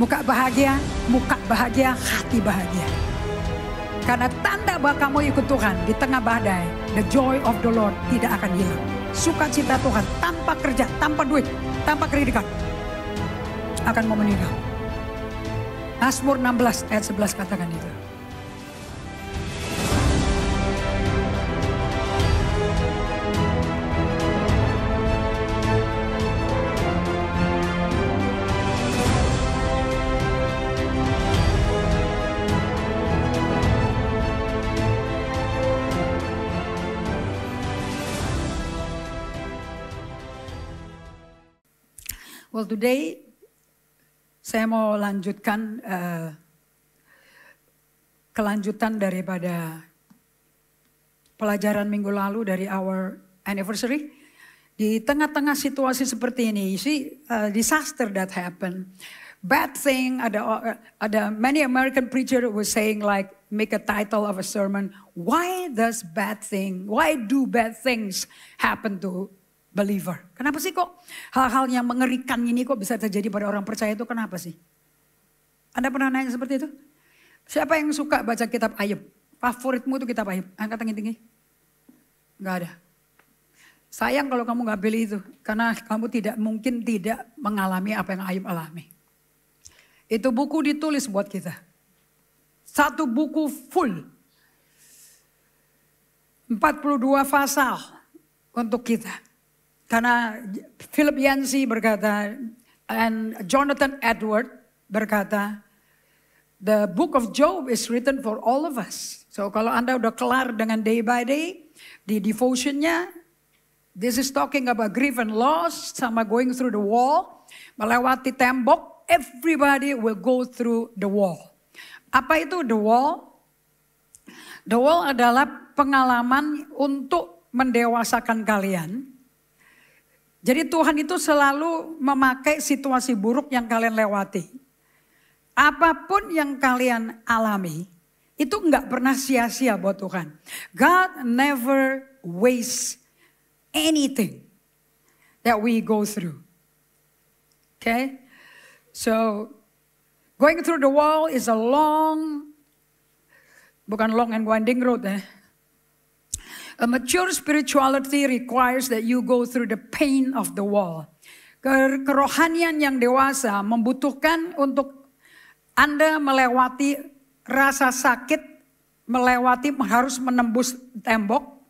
Muka bahagia, hati bahagia. Karena tanda bahwa kamu ikut Tuhan di tengah badai, the joy of the Lord tidak akan hilang. Sukacita Tuhan tanpa kerja, tanpa duit, tanpa kredikat akan memenuhi kamu. Mazmur 16 ayat 11 katakan itu. Well, today saya mau lanjutkan kelanjutan daripada pelajaran minggu lalu dari our anniversary. Di tengah-tengah situasi seperti ini, you see disaster that happened, bad thing. Ada many American preacher was saying like make a title of a sermon. Why do bad things happen to believer? Kenapa sih kok hal-hal yang mengerikan ini kok bisa terjadi pada orang percaya itu, kenapa sih? Anda pernah nanya seperti itu? Siapa yang suka baca kitab Ayub? Favoritmu itu kitab Ayub? Angkat tangan tinggi. Gak ada. Sayang kalau kamu gak pilih itu. Karena kamu mungkin tidak mengalami apa yang Ayub alami. Itu buku ditulis buat kita. Satu buku full. 42 pasal untuk kita. Karena Philip Yancey berkata, and Jonathan Edward berkata, the book of Job is written for all of us. So kalau Anda udah kelar dengan day by day, di devotionnya, this is talking about grief and loss, sama going through the wall, melewati tembok, everybody will go through the wall. Apa itu the wall? The wall adalah pengalaman untuk mendewasakan kalian. Jadi Tuhan itu selalu memakai situasi buruk yang kalian lewati. Apapun yang kalian alami, itu enggak pernah sia-sia buat Tuhan. God never wastes anything that we go through. Okay? So, going through the wall is a bukan long and winding road. A mature spirituality requires that you go through the pain of the wall. Kerohanian yang dewasa membutuhkan untuk Anda melewati rasa sakit, harus menembus tembok.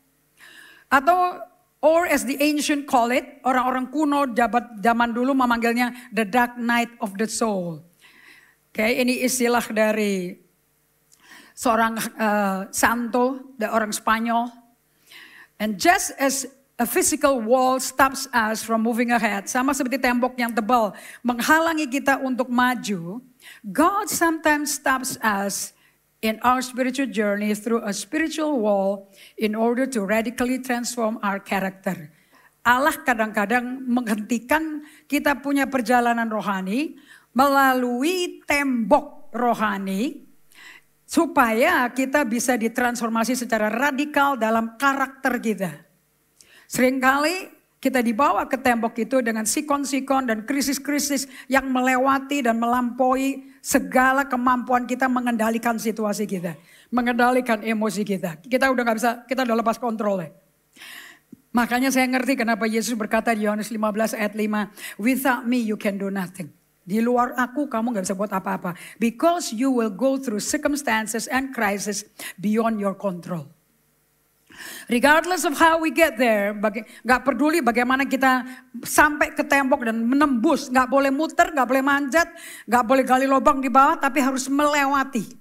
Atau, or as the ancient call it, orang-orang kuno zaman dulu memanggilnya the dark night of the soul. Okay, ini istilah dari seorang santo, orang Spanyol. And just as a physical wall stops us from moving ahead, sama seperti tembok yang tebal menghalangi kita untuk maju, God sometimes stops us in our spiritual journey through a spiritual wall in order to radically transform our character. Allah kadang-kadang menghentikan kita punya perjalanan rohani melalui tembok rohani, supaya kita bisa ditransformasi secara radikal dalam karakter kita. Seringkali kita dibawa ke tembok itu dengan sikon-sikon dan krisis-krisis yang melewati dan melampaui segala kemampuan kita mengendalikan situasi kita. Mengendalikan emosi kita. Kita udah gak bisa, kita udah lepas kontrol ya. Makanya saya ngerti kenapa Yesus berkata di Yohanes 15 ayat 5, without me you can do nothing. Di luar aku kamu gak bisa buat apa-apa. Because you will go through circumstances and crisis beyond your control. Regardless of how we get there, gak peduli bagaimana kita sampai ke tembok dan menembus. Gak boleh muter, gak boleh manjat, gak boleh gali lubang di bawah, tapi harus melewati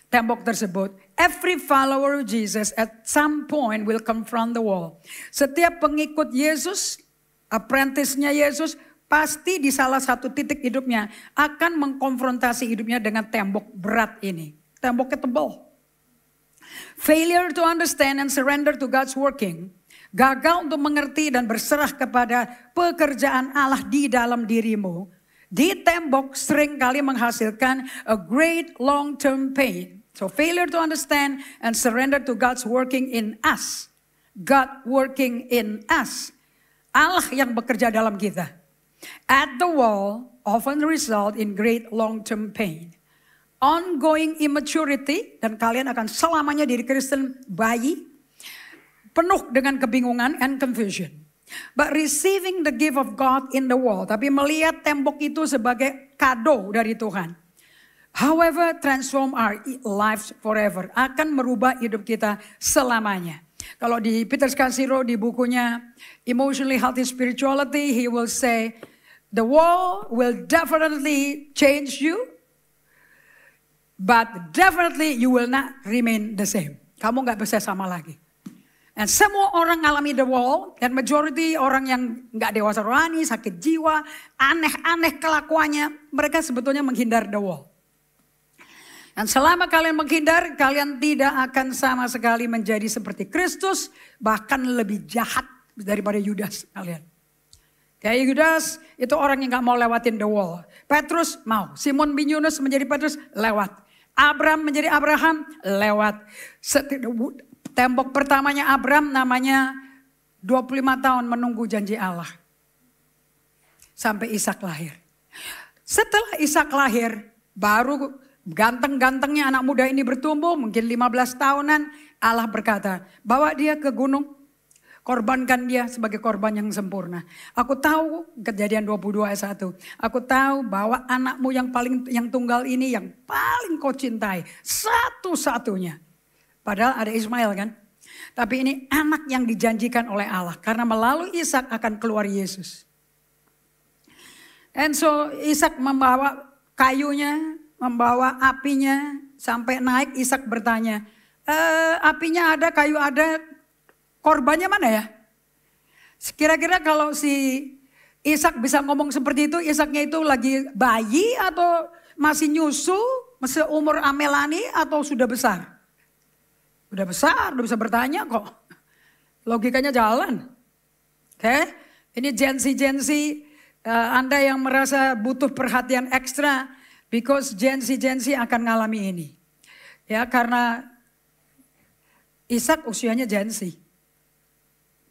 tembok tersebut. Every follower of Jesus at some point will confront the wall. Setiap pengikut Yesus, apprentice-nya Yesus, pasti di salah satu titik hidupnya akan mengkonfrontasi hidupnya dengan tembok berat ini. Temboknya tebal. Failure to understand and surrender to God's working. Gagal untuk mengerti dan berserah kepada pekerjaan Allah di dalam dirimu. Di tembok seringkali menghasilkan a great long-term pain. So failure to understand and surrender to God's working in us. God working in us. Allah yang bekerja dalam kita. At the wall, often result in great long-term pain. Ongoing immaturity, dan kalian akan selamanya diri Kristen bayi, penuh dengan kebingungan and confusion. But receiving the gift of God in the wall, tapi melihat tembok itu sebagai kado dari Tuhan. However, transform our lives forever, akan merubah hidup kita selamanya. Kalau di Peter Scazzero di bukunya Emotionally Healthy Spirituality, he will say, the wall will definitely change you, but definitely you will not remain the same. Kamu gak bisa sama lagi. Dan semua orang ngalami the wall, dan majority orang yang gak dewasa rohani, sakit jiwa, aneh-aneh kelakuannya, mereka sebetulnya menghindar the wall. Dan selama kalian menghindar, kalian tidak akan sama sekali menjadi seperti Kristus, bahkan lebih jahat daripada Yudas kalian. Kayak Yudas itu orang yang gak mau lewatin the wall. Petrus mau, Simon bin Yunus menjadi Petrus, lewat. Abraham menjadi Abraham, lewat. Tembok pertamanya Abraham namanya 25 tahun menunggu janji Allah. Sampai Ishak lahir. Setelah Ishak lahir, baru ganteng-gantengnya anak muda ini bertumbuh, mungkin 15 tahunan, Allah berkata, bawa dia ke gunung, korbankan dia sebagai korban yang sempurna. Aku tahu, Kejadian 22 ayat 1, aku tahu bahwa anakmu yang tunggal ini yang paling kau cintai, satu-satunya. Padahal ada Ismail kan. Tapi ini anak yang dijanjikan oleh Allah. Karena melalui Ishak akan keluar Yesus. And so Ishak membawa kayunya, membawa apinya. Sampai naik Ishak bertanya, apinya ada, kayu ada, korbannya mana ya? Kira-kira kalau si Ishak bisa ngomong seperti itu, Ishaknya itu lagi bayi atau masih nyusu, masih umur Amelani atau sudah besar? Udah besar, udah bisa bertanya kok. Logikanya jalan. Oke, ini Gen-Z, Anda yang merasa butuh perhatian ekstra. Because Gen-Z akan ngalami ini. Ya, karena Ishak usianya Gen-Z.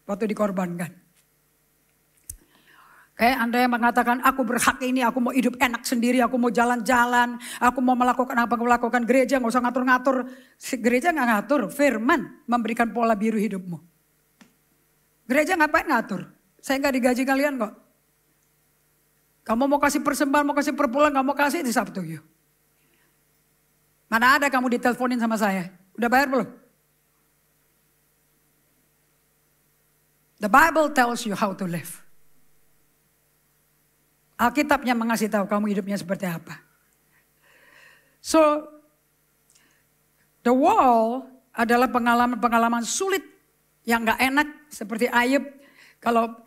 Waktu dikorbankan. Kayak Anda yang mengatakan, aku berhak ini, aku mau hidup enak sendiri, aku mau jalan-jalan, aku mau melakukan apa, aku melakukan gereja, gak usah ngatur-ngatur. Gereja gak ngatur, firman memberikan pola biru hidupmu. Gereja ngapain ngatur? Saya gak digaji kalian kok. Kamu mau kasih persembahan, mau kasih perpuluhan, gak mau kasih, it's up to you. Mana ada kamu diteleponin sama saya? Udah bayar belum? The Bible tells you how to live. Alkitabnya mengasih tahu kamu hidupnya seperti apa. So, the wall adalah pengalaman-pengalaman sulit yang gak enak seperti Ayub. Kalau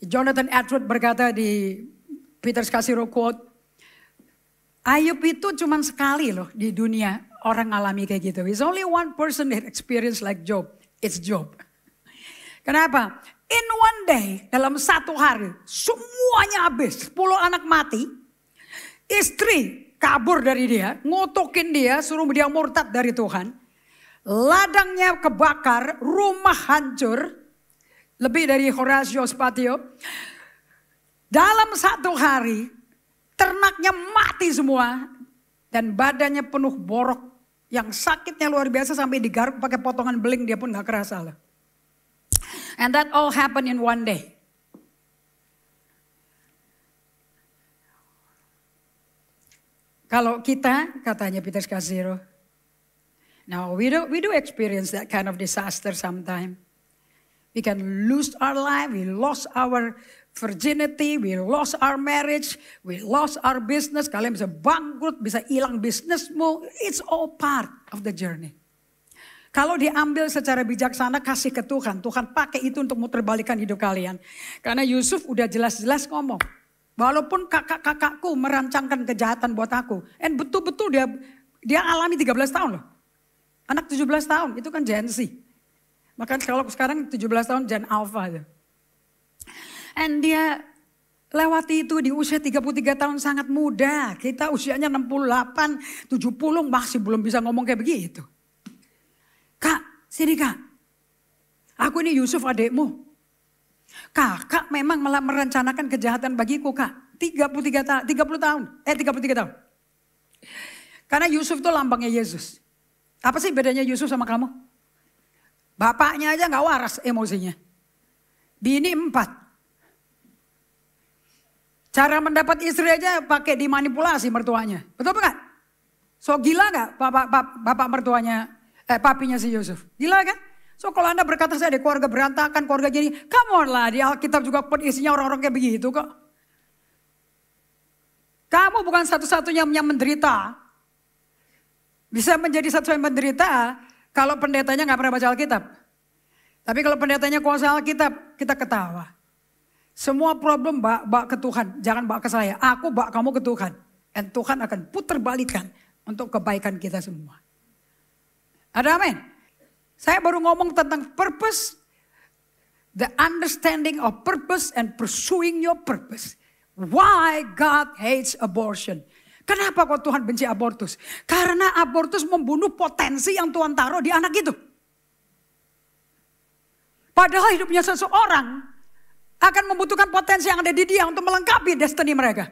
Jonathan Edwards berkata di Peter Scazzero quote, Ayub itu cuma sekali loh di dunia orang alami kayak gitu. It's only one person that experience like Job. It's Job. Kenapa? In one day, dalam satu hari, semuanya habis. 10 anak mati, istri kabur dari dia, ngutukin dia, suruh dia murtad dari Tuhan. Ladangnya kebakar, rumah hancur, lebih dari Horatio Spatio. Dalam satu hari, ternaknya mati semua, dan badannya penuh borok, yang sakitnya luar biasa sampai digaruk pakai potongan beling, dia pun gak kerasa lah. And that all happened in one day. Kalau kita, katanya Peter Scazzero, now we do experience that kind of disaster sometime. We can lose our life, we lost our virginity, we lost our marriage, we lost our business. Kalian bisa bangkrut, bisa hilang bisnismu. It's all part of the journey. Kalau diambil secara bijaksana, kasih ke Tuhan. Tuhan pakai itu untuk muterbalikan hidup kalian. Karena Yusuf udah jelas-jelas ngomong. Walaupun kakak-kakakku merancangkan kejahatan buat aku. And betul-betul dia alami 13 tahun loh. Anak 17 tahun, itu kan Gen Z. Maka kalau sekarang 17 tahun Gen Alpha. Itu. And dia lewati itu di usia 33 tahun sangat muda. Kita usianya 68, 70 masih belum bisa ngomong kayak begitu. Kak, sini kak. Aku ini Yusuf adekmu. Kakak memang malah merencanakan kejahatan bagiku kak. 33 tahun. 33 tahun. Karena Yusuf itu lambangnya Yesus. Apa sih bedanya Yusuf sama kamu? Bapaknya aja gak waras emosinya. Bini 4. Cara mendapat istri aja pakai dimanipulasi mertuanya. Betul kan? So gila gak bapak mertuanya, papinya si Yusuf? Gila kan? So kalau Anda berkata saya di keluarga berantakan, keluarga gini. Come on lah, di Alkitab juga isinya orang-orang kayak begitu kok. Kamu bukan satu-satunya yang menderita. Bisa menjadi satu yang menderita kalau pendetanya gak pernah baca Alkitab. Tapi kalau pendetanya kuasa Alkitab, kita ketawa. Semua problem bawa ke Tuhan, jangan bawa ke saya. Aku bawa kamu ke Tuhan. Dan Tuhan akan putar balikan untuk kebaikan kita semua. Ada amin? Saya baru ngomong tentang purpose. The understanding of purpose and pursuing your purpose. Why God hates abortion. Kenapa kok Tuhan benci abortus? Karena abortus membunuh potensi yang Tuhan taruh di anak itu. Padahal hidupnya seseorang akan membutuhkan potensi yang ada di dia untuk melengkapi destiny mereka.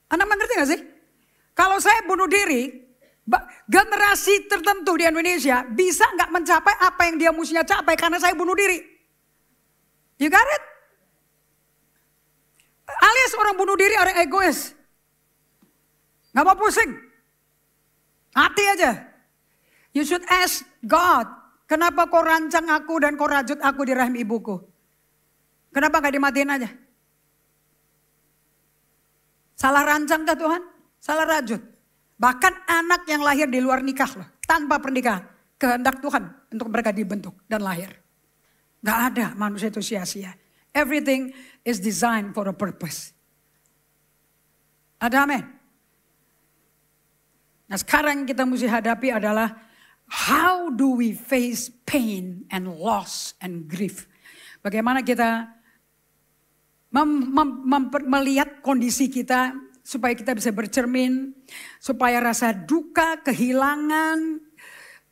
Anda mengerti gak sih? Kalau saya bunuh diri, generasi tertentu di Indonesia bisa gak mencapai apa yang dia mestinya capai karena saya bunuh diri. You got it? Alias orang bunuh diri, orang egois. Gak mau pusing. Hati aja. You should ask God, kenapa kau rancang aku dan kau rajut aku di rahim ibuku? Kenapa gak dimatiin aja? Salah rancang kah Tuhan? Salah rajut. Bahkan anak yang lahir di luar nikah loh, tanpa pernikahan. Kehendak Tuhan untuk mereka dibentuk dan lahir. Gak ada manusia itu sia-sia. Everything is designed for a purpose. Ada amin? Nah sekarang kita mesti hadapi adalah how do we face pain and loss and grief. Bagaimana kita melihat kondisi kita supaya kita bisa bercermin, supaya rasa duka, kehilangan,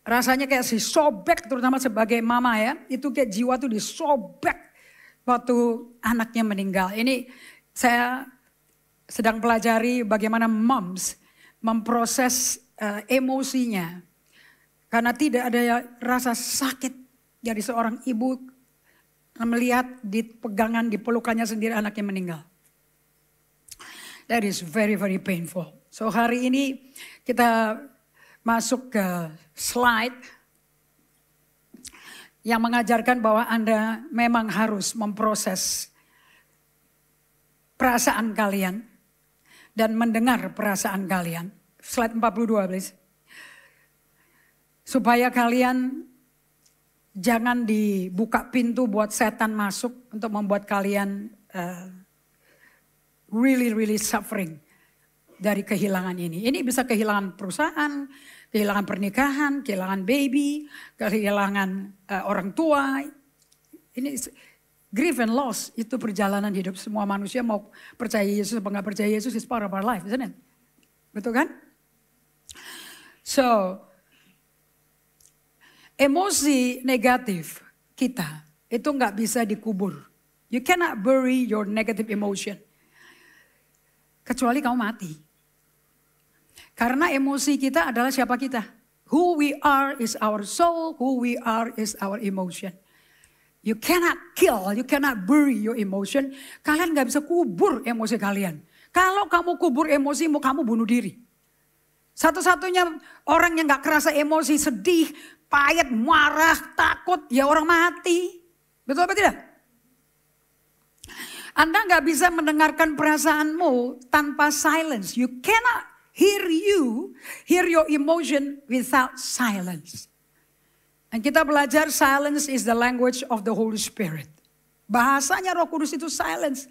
rasanya kayak disobek, terutama sebagai mama ya, itu kayak jiwa tuh disobek waktu anaknya meninggal. Ini saya sedang pelajari bagaimana moms memproses emosinya, karena tidak ada rasa sakit dari seorang ibu melihat di pegangan, di pelukannya sendiri anaknya meninggal. That is very, very painful. So hari ini kita masuk ke slide yang mengajarkan bahwa Anda memang harus memproses perasaan kalian dan mendengar perasaan kalian. Slide 42 please. Supaya kalian jangan dibuka pintu buat setan masuk untuk membuat kalian really suffering dari kehilangan ini. Ini bisa kehilangan perusahaan, kehilangan pernikahan, kehilangan baby, kehilangan orang tua. Ini grief and loss itu perjalanan hidup semua manusia, mau percaya Yesus atau nggak percaya Yesus, is part of our life, isn't it? Betul kan? So, emosi negatif kita itu nggak bisa dikubur. You cannot bury your negative emotion. Kecuali kamu mati. Karena emosi kita adalah siapa kita. Who we are is our soul, who we are is our emotion. You cannot kill, you cannot bury your emotion. Kalian gak bisa kubur emosi kalian. Kalau kamu kubur emosimu, kamu bunuh diri. Satu-satunya orang yang gak kerasa emosi, sedih, payah, marah, takut, ya orang mati. Betul apa tidak? Anda gak bisa mendengarkan perasaanmu tanpa silence. You cannot hear your emotion without silence. Dan kita belajar silence is the language of the Holy Spirit. Bahasanya Roh Kudus itu silence.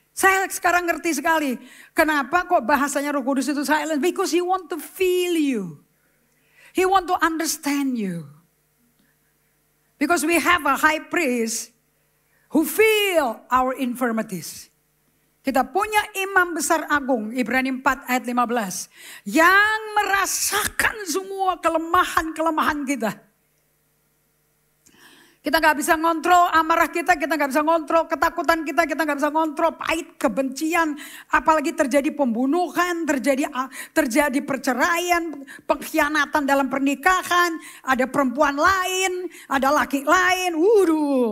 Saya sekarang ngerti sekali. Kenapa kok bahasanya Roh Kudus itu silence? Because He want to feel you. He want to understand you. Because we have a high priest who feel our infirmities. Kita punya imam besar agung, Ibrani 4 ayat 15. Yang merasakan semua kelemahan-kelemahan kita. Kita nggak bisa ngontrol amarah kita nggak bisa ngontrol ketakutan kita nggak bisa ngontrol pahit, kebencian, apalagi terjadi pembunuhan, terjadi perceraian, pengkhianatan dalam pernikahan, ada perempuan lain, ada laki lain,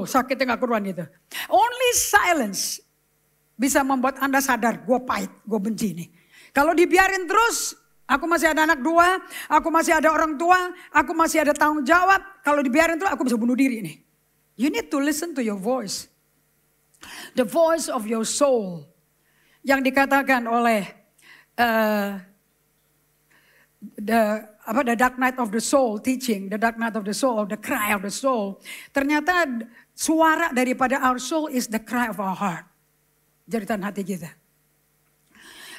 sakitnya nggak keruan gitu. Only silence bisa membuat Anda sadar, gue pahit, gue benci nih. Kalau dibiarin terus, aku masih ada anak 2, aku masih ada orang tua, aku masih ada tanggung jawab. Kalau dibiarin terus aku bisa bunuh diri nih. You need to listen to your voice. The voice of your soul. Yang dikatakan oleh the dark night of the soul teaching, the dark night of the soul, the cry of the soul. Ternyata suara daripada our soul is the cry of our heart. Jeritan hati kita.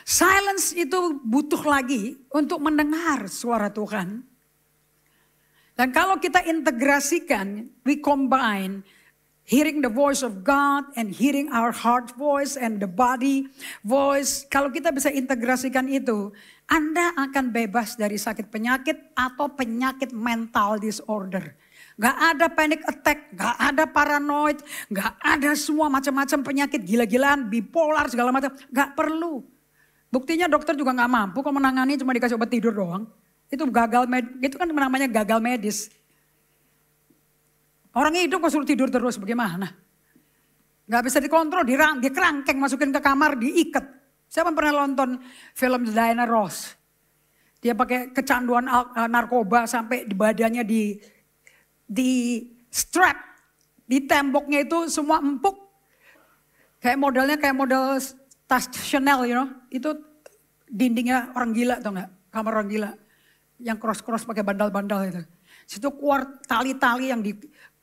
Silence itu butuh lagi untuk mendengar suara Tuhan. Dan kalau kita integrasikan, we combine hearing the voice of God and hearing our heart voice and the body voice. Kalau kita bisa integrasikan itu, Anda akan bebas dari sakit penyakit atau penyakit mental disorder. Gak ada panic attack, gak ada paranoid, gak ada semua macam-macam penyakit gila-gilaan, bipolar segala macam. Gak perlu. Buktinya dokter juga gak mampu kok menangani, cuma dikasih obat tidur doang. Itu itu kan namanya gagal medis. Orang hidup kok suruh tidur terus bagaimana? Gak bisa dikontrol, dikerangkeng, masukin ke kamar, diikat. Siapa pernah nonton film Diana Ross? Dia pakai kecanduan narkoba sampai di badannya di strap. Di temboknya itu semua empuk. Kayak model tas Chanel, itu dindingnya orang gila tau gak? Kamar orang gila. Yang cross pakai bandal-bandal itu. Situ keluar tali-tali yang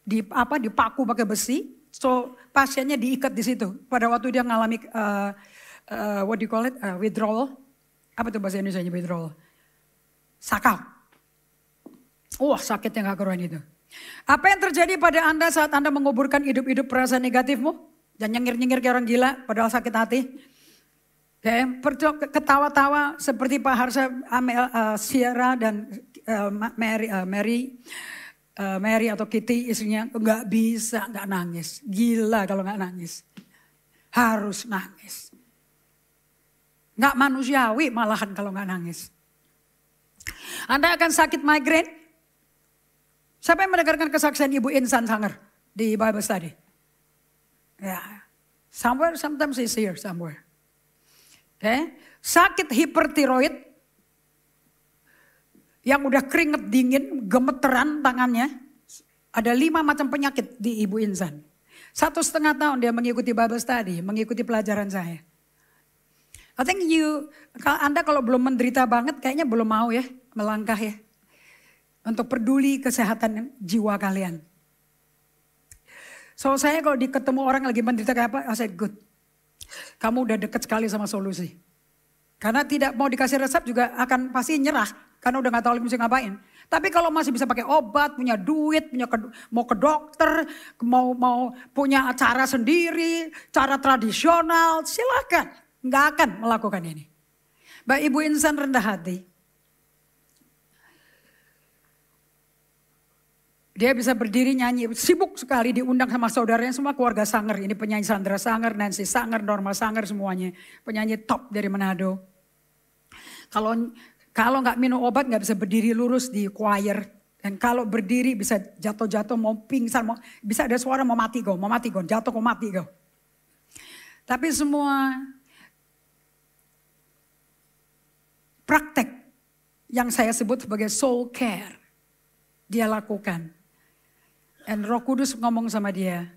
dipaku pakai besi. So pasiennya diikat di situ. Pada waktu dia ngalami what do you call it? Withdrawal. Apa itu bahasa Indonesianya withdrawal? Sakau. Wah sakitnya gak keruan itu. Apa yang terjadi pada Anda saat Anda menguburkan hidup-hidup perasaan negatifmu? Dan nyengir-nyengir kayak orang gila padahal sakit hati. Ketawa-tawa seperti Pak Harsha, Sierra dan Mary atau Kitty istrinya nggak bisa nggak nangis. Gila kalau nggak nangis. Harus nangis. Nggak manusiawi malahan kalau nggak nangis. Anda akan sakit migrain. Siapa yang mendengarkan kesaksian Ibu Insan Sanger di Bible Study? Ya, sometimes it's here somewhere. Sakit hipertiroid yang udah keringet dingin, gemeteran tangannya. Ada 5 macam penyakit di Ibu Insan. 1,5 tahun dia mengikuti Bible Study, mengikuti pelajaran saya. I think Anda kalau belum menderita banget kayaknya belum mau ya melangkah ya. Untuk peduli kesehatan jiwa kalian. So saya kalau ketemu orang lagi menderita kayak apa, I said good. Kamu udah dekat sekali sama solusi. Karena tidak mau dikasih resep juga akan pasti nyerah. Karena udah gak tahu lagi mesti ngapain. Tapi kalau masih bisa pakai obat, punya duit, mau ke dokter, mau punya cara sendiri, cara tradisional, silakan. Gak akan melakukan ini. Mbak Ibu Insan rendah hati. Dia bisa berdiri nyanyi, sibuk sekali diundang sama saudaranya semua keluarga Sanger. Ini penyanyi Sandra Sanger, Nancy Sanger, Norma Sanger semuanya. Penyanyi top dari Manado. Kalau nggak minum obat nggak bisa berdiri lurus di choir. Dan kalau berdiri bisa jatuh-jatuh, mau pingsan, bisa ada suara mau mati go, jatuh mau mati go. Tapi semua praktek yang saya sebut sebagai soul care, dia lakukan. Dan Roh Kudus ngomong sama dia,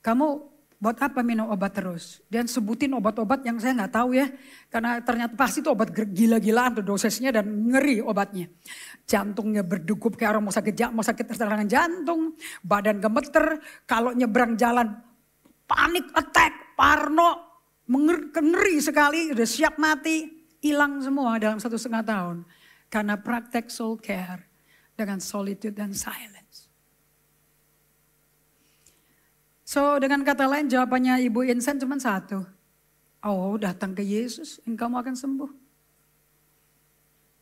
kamu buat apa minum obat terus? Dan sebutin obat-obat yang saya nggak tahu ya. Karena ternyata pasti itu obat gila-gilaan tuh dosisnya dan ngeri obatnya. Jantungnya berdegup kayak orang mau sakit serangan jantung. Badan gemeter, kalau nyebrang jalan panik attack, parno, ngeri sekali, udah siap mati. Hilang semua dalam 1,5 tahun. Karena praktek soul care dengan solitude dan silence. So dengan kata lain jawabannya Ibu Insan cuma satu. Oh datang ke Yesus, engkau akan sembuh.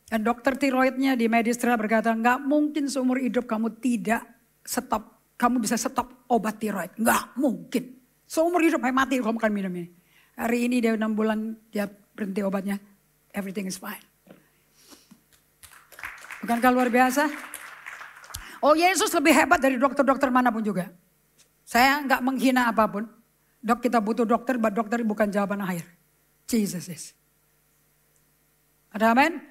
Dan dokter tiroidnya di Medistra berkata, nggak mungkin seumur hidup kamu tidak stop kamu bisa stop obat tiroid. Nggak mungkin. Seumur hidup sampai mati kamu makan minum ini. Hari ini dia 6 bulan dia berhenti obatnya. Everything is fine. Bukankah luar biasa? Oh, Yesus lebih hebat dari dokter-dokter manapun juga. Saya nggak menghina apapun. Dok, kita butuh dokter, but dokter bukan jawaban akhir. Jesus is. Ada amin?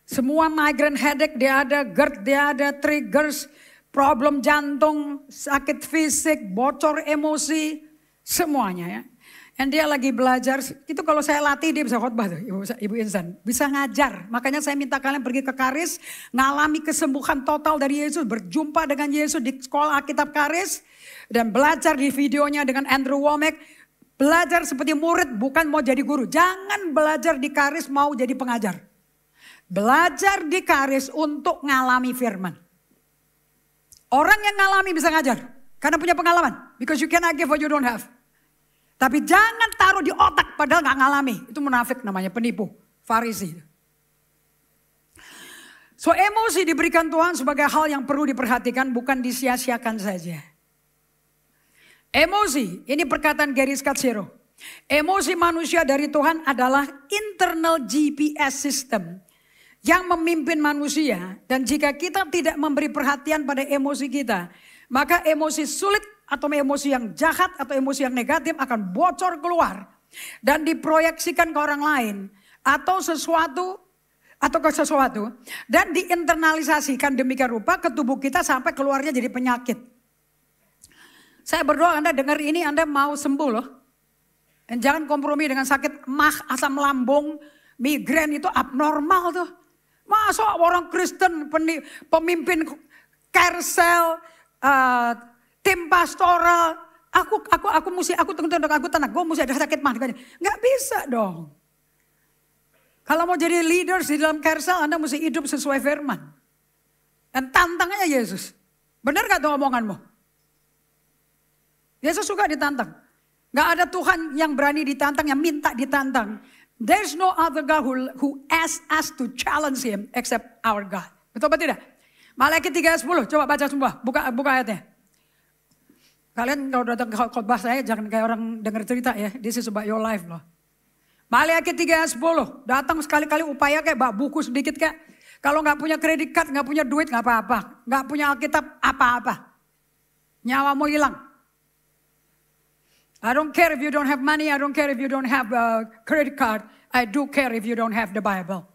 Semua migraine headache dia ada, GERD dia ada, triggers, problem jantung, sakit fisik, bocor emosi, semuanya ya. Dan dia lagi belajar, itu kalau saya latih dia bisa khotbah tuh, Ibu Insan. Bisa ngajar, makanya saya minta kalian pergi ke Karis, ngalami kesembuhan total dari Yesus, berjumpa dengan Yesus di sekolah Alkitab Karis, dan belajar di videonya dengan Andrew Womack, belajar seperti murid bukan mau jadi guru. Jangan belajar di Karis mau jadi pengajar. Belajar di Karis untuk ngalami firman. Orang yang ngalami bisa ngajar, karena punya pengalaman. Because you cannot give what you don't have. Tapi jangan taruh di otak padahal gak ngalami. Itu munafik namanya, penipu, Farisi. So emosi diberikan Tuhan sebagai hal yang perlu diperhatikan, bukan disia-siakan saja. Emosi, ini perkataan Gary Scott Zero. Emosi manusia dari Tuhan adalah internal GPS system yang memimpin manusia. Dan jika kita tidak memberi perhatian pada emosi kita, maka emosi sulit atau emosi yang jahat atau emosi yang negatif akan bocor keluar dan diproyeksikan ke orang lain atau sesuatu atau ke sesuatu dan diinternalisasikan demikian rupa ke tubuh kita sampai keluarnya jadi penyakit. Saya berdoa Anda dengar ini, Anda mau sembuh loh. Dan jangan kompromi dengan sakit mah, asam lambung, migrain itu abnormal tuh. Masa orang Kristen pemimpin carousel, tim pastoral, aku tenang, gue mesti ada sakit mah. Nggak bisa dong. Kalau mau jadi leaders di dalam carousel, Anda mesti hidup sesuai firman. Dan tantangannya Yesus. Benar gak tuh omonganmu? Yesus suka ditantang. Gak ada Tuhan yang berani ditantang, yang minta ditantang. There's no other God who asks us to challenge him except our God. Betul apa tidak? Maliaki 3:10, coba baca semua, buka ayatnya. Kalian kalau datang ke khotbah saya jangan kayak orang dengar cerita ya. This is about your life loh. Maliaki 3:10, datang sekali-kali upaya kayak bawa buku sedikit kayak. Kalau gak punya credit card, gak punya duit gak apa-apa. Gak punya Alkitab apa-apa. Nyawamu hilang. I don't care if you don't have money, I don't care if you don't have a credit card. I do care if you don't have the Bible.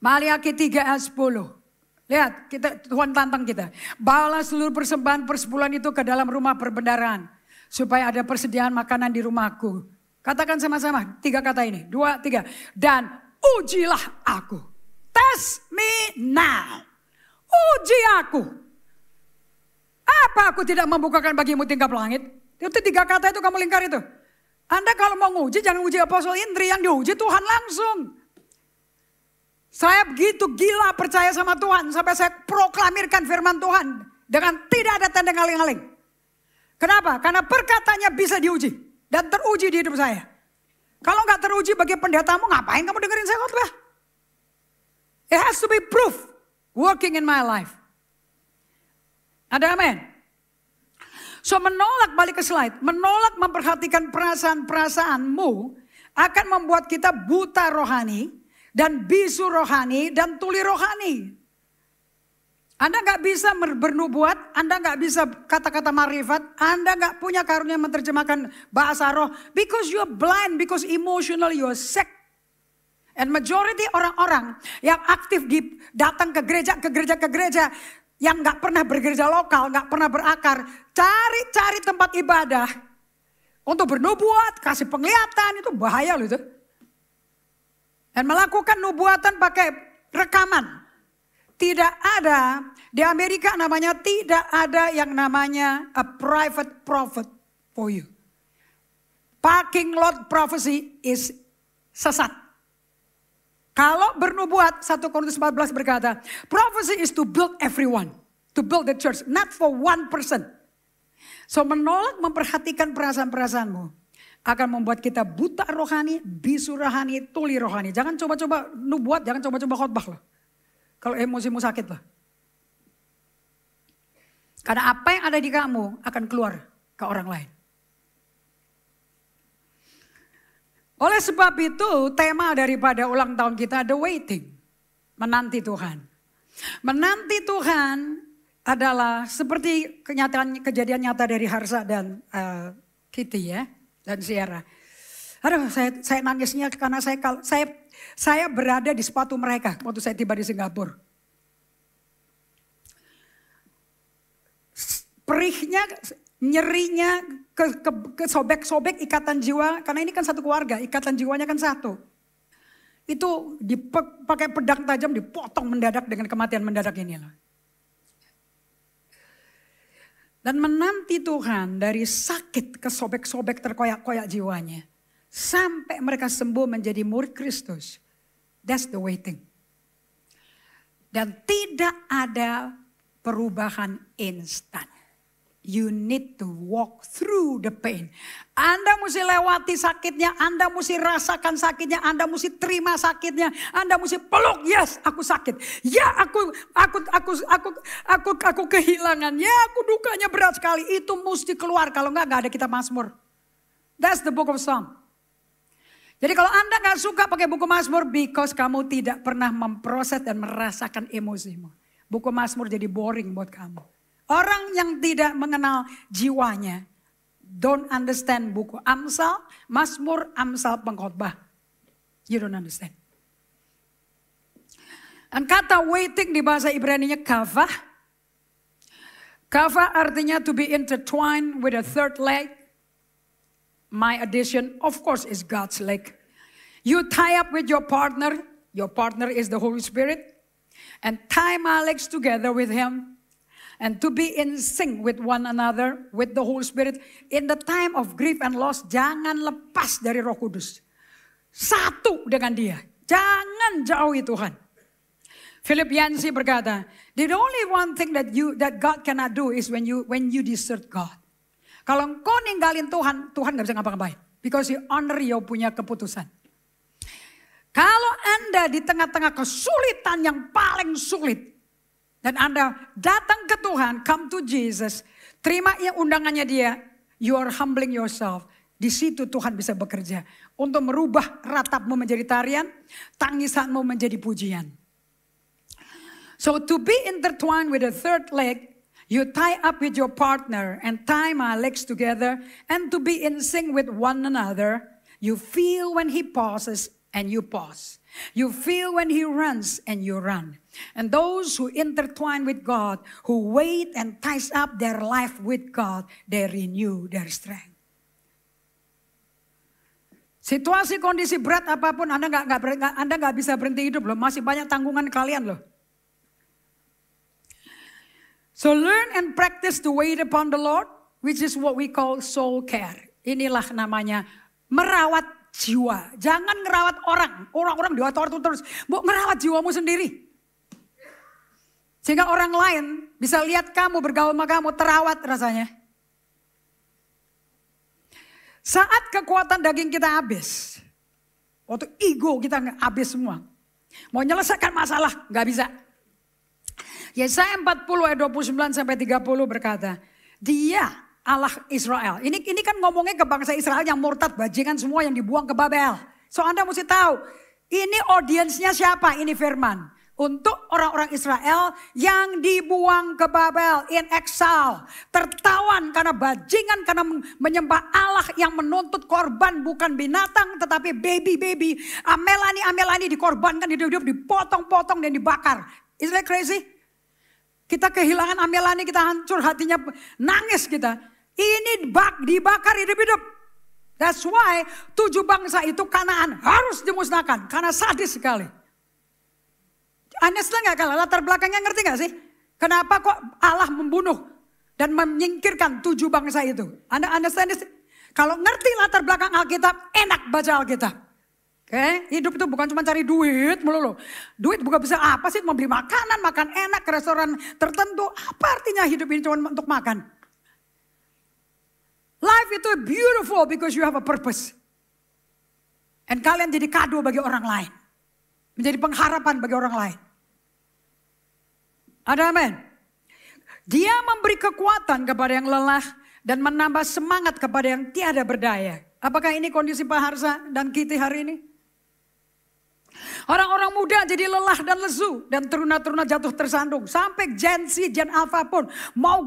Maliaki 3:10. Lihat, Tuhan tantang kita. Bawalah seluruh persembahan persepuluhan itu ke dalam rumah perbendaharaan. Supaya ada persediaan makanan di rumahku. Katakan sama-sama, 3 kata ini. 2, 3. Dan ujilah aku. Test me now. Uji aku. Apa aku tidak membukakan bagimu tingkap langit? Itu 3 kata itu kamu lingkar itu. Anda kalau mau nguji, jangan uji Apostol Indri. Yang diuji Tuhan langsung. Saya begitu gila percaya sama Tuhan. Sampai saya proklamirkan firman Tuhan. Dengan tidak ada tanda ngaling-ngaling. Kenapa? Karena perkataannya bisa diuji. Dan teruji di hidup saya. Kalau nggak teruji bagi pendetamu, ngapain kamu dengerin saya khotbah? It has to be proof. Working in my life. Ada amin? So menolak, balik ke slide. Menolak memperhatikan perasaan-perasaanmu akan membuat kita buta rohani. Dan bisu rohani dan tuli rohani. Anda gak bisa bernubuat, Anda gak bisa kata-kata marifat, Anda gak punya karunia menerjemahkan bahasa roh. Because you're blind, because emotional you're sick. And majority orang-orang yang aktif datang ke gereja, yang gak pernah bergereja lokal, gak pernah berakar, cari tempat ibadah untuk bernubuat, kasih penglihatan, itu bahaya loh itu. Dan melakukan nubuatan pakai rekaman. Tidak ada, di Amerika namanya tidak ada yang namanya a private prophet for you. Parking lot prophecy is sesat. Kalau bernubuat, 1 Korintus 14 berkata, prophecy is to build everyone. To build the church, not for one person. So menolak memperhatikan perasaan-perasaanmu akan membuat kita buta rohani, bisu rohani, tuli rohani. Jangan coba-coba nubuat, jangan coba-coba khotbah loh. Kalau emosimu sakit loh. Karena apa yang ada di kamu akan keluar ke orang lain. Oleh sebab itu tema daripada ulang tahun kita the waiting. Menanti Tuhan. Menanti Tuhan adalah seperti kejadian nyata dari Harsha dan Kitty ya. Dan Sierra. Aduh saya nangisnya karena saya berada di sepatu mereka waktu saya tiba di Singapura. Perihnya, nyerinya, kesobek-sobek ikatan jiwa. Karena ini kan satu keluarga, ikatan jiwanya kan satu. Itu pakai pedang tajam dipotong mendadak dengan kematian mendadak ini loh. Dan menanti Tuhan dari sakit kesobek-sobek terkoyak-koyak jiwanya. Sampai mereka sembuh menjadi murid Kristus. That's the waiting. Dan tidak ada perubahan instan. You need to walk through the pain. Anda mesti lewati sakitnya, Anda mesti rasakan sakitnya, Anda mesti terima sakitnya, Anda mesti peluk, yes, aku sakit. Ya, aku kehilangan. Ya, aku dukanya berat sekali. Itu mesti keluar, kalau enggak ada kitab Mazmur. That's the book of Psalm. Jadi kalau Anda enggak suka pakai buku Mazmur because kamu tidak pernah memproses dan merasakan emosimu. Buku Mazmur jadi boring buat kamu. Orang yang tidak mengenal jiwanya, don't understand buku Amsal, Mazmur, Amsal, Pengkhotbah. You don't understand. Dan kata waiting di bahasa Ibrani-nya kavah. Kavah artinya to be intertwined with a third leg. My addition, of course, is God's leg. You tie up with your partner is the Holy Spirit. And tie my legs together with Him. And to be in sync with one another, with the Holy Spirit. In the time of grief and loss, jangan lepas dari Roh Kudus. Satu dengan Dia. Jangan jauhi Tuhan. Philip Yancey berkata, the only one thing that God cannot do is when you desert God. Kalau engkau ninggalin Tuhan, Tuhan gak bisa ngapa-ngapain. Because He honor your punya keputusan. Kalau Anda di tengah-tengah kesulitan yang paling sulit, dan Anda datang ke Tuhan, come to Jesus, terima undangannya Dia, you are humbling yourself. Di situ Tuhan bisa bekerja untuk merubah ratapmu menjadi tarian, tangisanmu menjadi pujian. So to be intertwined with a third leg, you tie up with your partner and tie my legs together, and to be in sync with one another, you feel when He pauses and you pause. You feel when He runs and you run. And those who intertwine with God, who wait and ties up their life with God, they renew their strength. Situasi kondisi berat apapun, Anda nggak bisa berhenti hidup loh. Masih banyak tanggungan kalian loh. So learn and practice to wait upon the Lord, which is what we call soul care. Inilah namanya merawat jiwa. Jangan ngerawat orang-orang diatur terus. Merawat jiwamu sendiri. Sehingga orang lain bisa lihat kamu bergaul sama kamu terawat rasanya. Saat kekuatan daging kita habis. Waktu ego kita habis semua. Mau menyelesaikan masalah gak bisa. Yesaya 40 ayat 29 sampai 30 berkata. Dia Allah Israel. Ini kan ngomongnya ke bangsa Israel yang murtad bajingan semua yang dibuang ke Babel. So Anda mesti tahu. Ini audiensnya siapa? Ini firman. Untuk orang-orang Israel yang dibuang ke Babel in exile. Tertawan karena bajingan, karena menyembah Allah yang menuntut korban bukan binatang tetapi baby. Amelani dikorbankan, hidup-hidup dipotong-potong dan dibakar. Is that crazy? Kita kehilangan amelani, kita hancur hatinya, nangis kita. Ini dibakar hidup-hidup. That's why 7 bangsa itu Kanaan harus dimusnahkan karena sadis sekali. Anda setelah gak kalah, latar belakangnya ngerti gak sih? Kenapa kok Allah membunuh dan menyingkirkan 7 bangsa itu? Anda understand this? Kalau ngerti latar belakang Alkitab, enak baca Alkitab. Oke, hidup itu bukan cuma cari duit melulu. Duit bukan bisa apa sih? Membeli makanan, makan enak ke restoran tertentu. Apa artinya hidup ini cuma untuk makan? Life itu beautiful because you have a purpose. And kalian jadi kado bagi orang lain. Menjadi pengharapan bagi orang lain. Ada amin. Dia memberi kekuatan kepada yang lelah dan menambah semangat kepada yang tiada berdaya. Apakah ini kondisi Pak Harsa dan Kitty hari ini? Orang-orang muda jadi lelah dan lesu dan teruna-teruna jatuh tersandung. Sampai Gen Z, Gen Alpha pun mau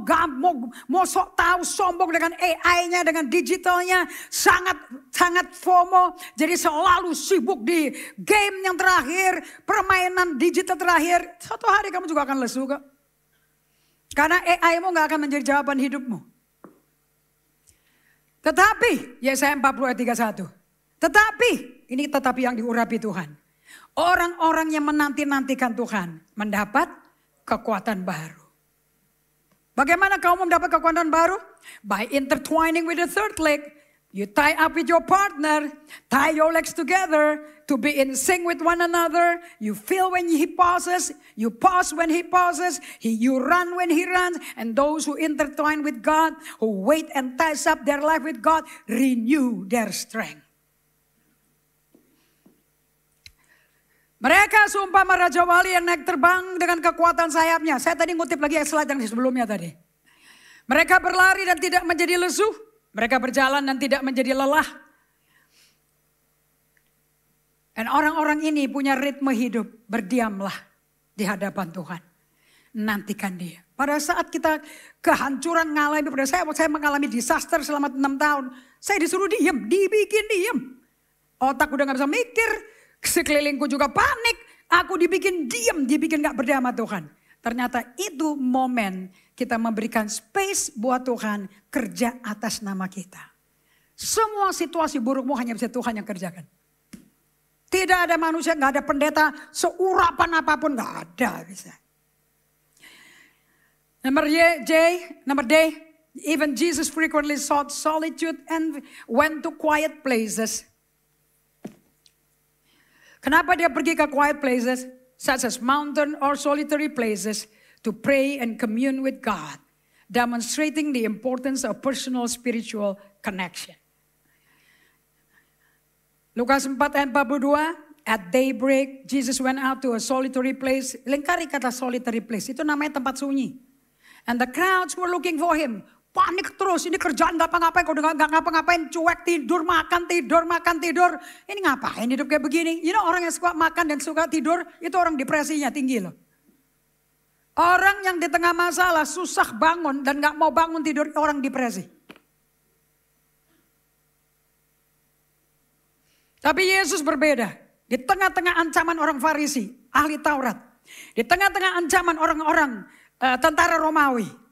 sok tahu, sombong dengan AI-nya, dengan digitalnya, sangat FOMO. Jadi selalu sibuk di game yang terakhir, permainan digital terakhir. Suatu hari kamu juga akan lesu kok. Karena AI-mu gak akan menjadi jawaban hidupmu. Tetapi, Yesaya 40 ayat 31. Tetapi, ini tetapi yang diurapi Tuhan. Orang-orang yang menanti-nantikan Tuhan mendapat kekuatan baru. Bagaimana kamu mendapat kekuatan baru? By intertwining with the third leg. You tie up with your partner, tie your legs together to be in sync with one another. You feel when he pauses, you pause when he pauses, you run when he runs. And those who intertwine with God, who wait and ties up their life with God, renew their strength. Mereka seumpama Raja Wali yang naik terbang dengan kekuatan sayapnya. Saya tadi ngutip lagi slide yang sebelumnya tadi. Mereka berlari dan tidak menjadi lesu. Mereka berjalan dan tidak menjadi lelah. Dan orang-orang ini punya ritme hidup. Berdiamlah di hadapan Tuhan. Nantikan dia. Pada saat kita kehancuran ngalami. Pada saya mengalami disaster selama 6 tahun. Saya disuruh diem. Dibikin diem. Otak udah gak bisa mikir. Sekelilingku juga panik. Aku dibikin diem. Dibikin gak berdaya sama Tuhan. Ternyata itu momen kita memberikan space buat Tuhan kerja atas nama kita. Semua situasi burukmu hanya bisa Tuhan yang kerjakan. Tidak ada manusia, gak ada pendeta, seurapan apapun gak ada bisa. Number D, even Jesus frequently sought solitude and went to quiet places. Kenapa dia pergi ke quiet places? Such as mountain or solitary places to pray and commune with God, demonstrating the importance of personal spiritual connection. Lukas 4 ayat 42, at daybreak Jesus went out to a solitary place. Lingkari kata solitary place, itu namanya tempat sunyi. And the crowds were looking for him. Panik terus, ini kerjaan gak apa-ngapain, kalau gak ngapa-ngapain, cuek, tidur, makan, tidur. Ini ngapain hidup kayak begini? You know, orang yang suka makan dan suka tidur, itu orang depresinya tinggi loh. Orang yang di tengah masalah susah bangun dan gak mau bangun tidur, orang depresi. Tapi Yesus berbeda. Di tengah-tengah ancaman orang Farisi, ahli Taurat. Di tengah-tengah ancaman orang-orang tentara Romawi.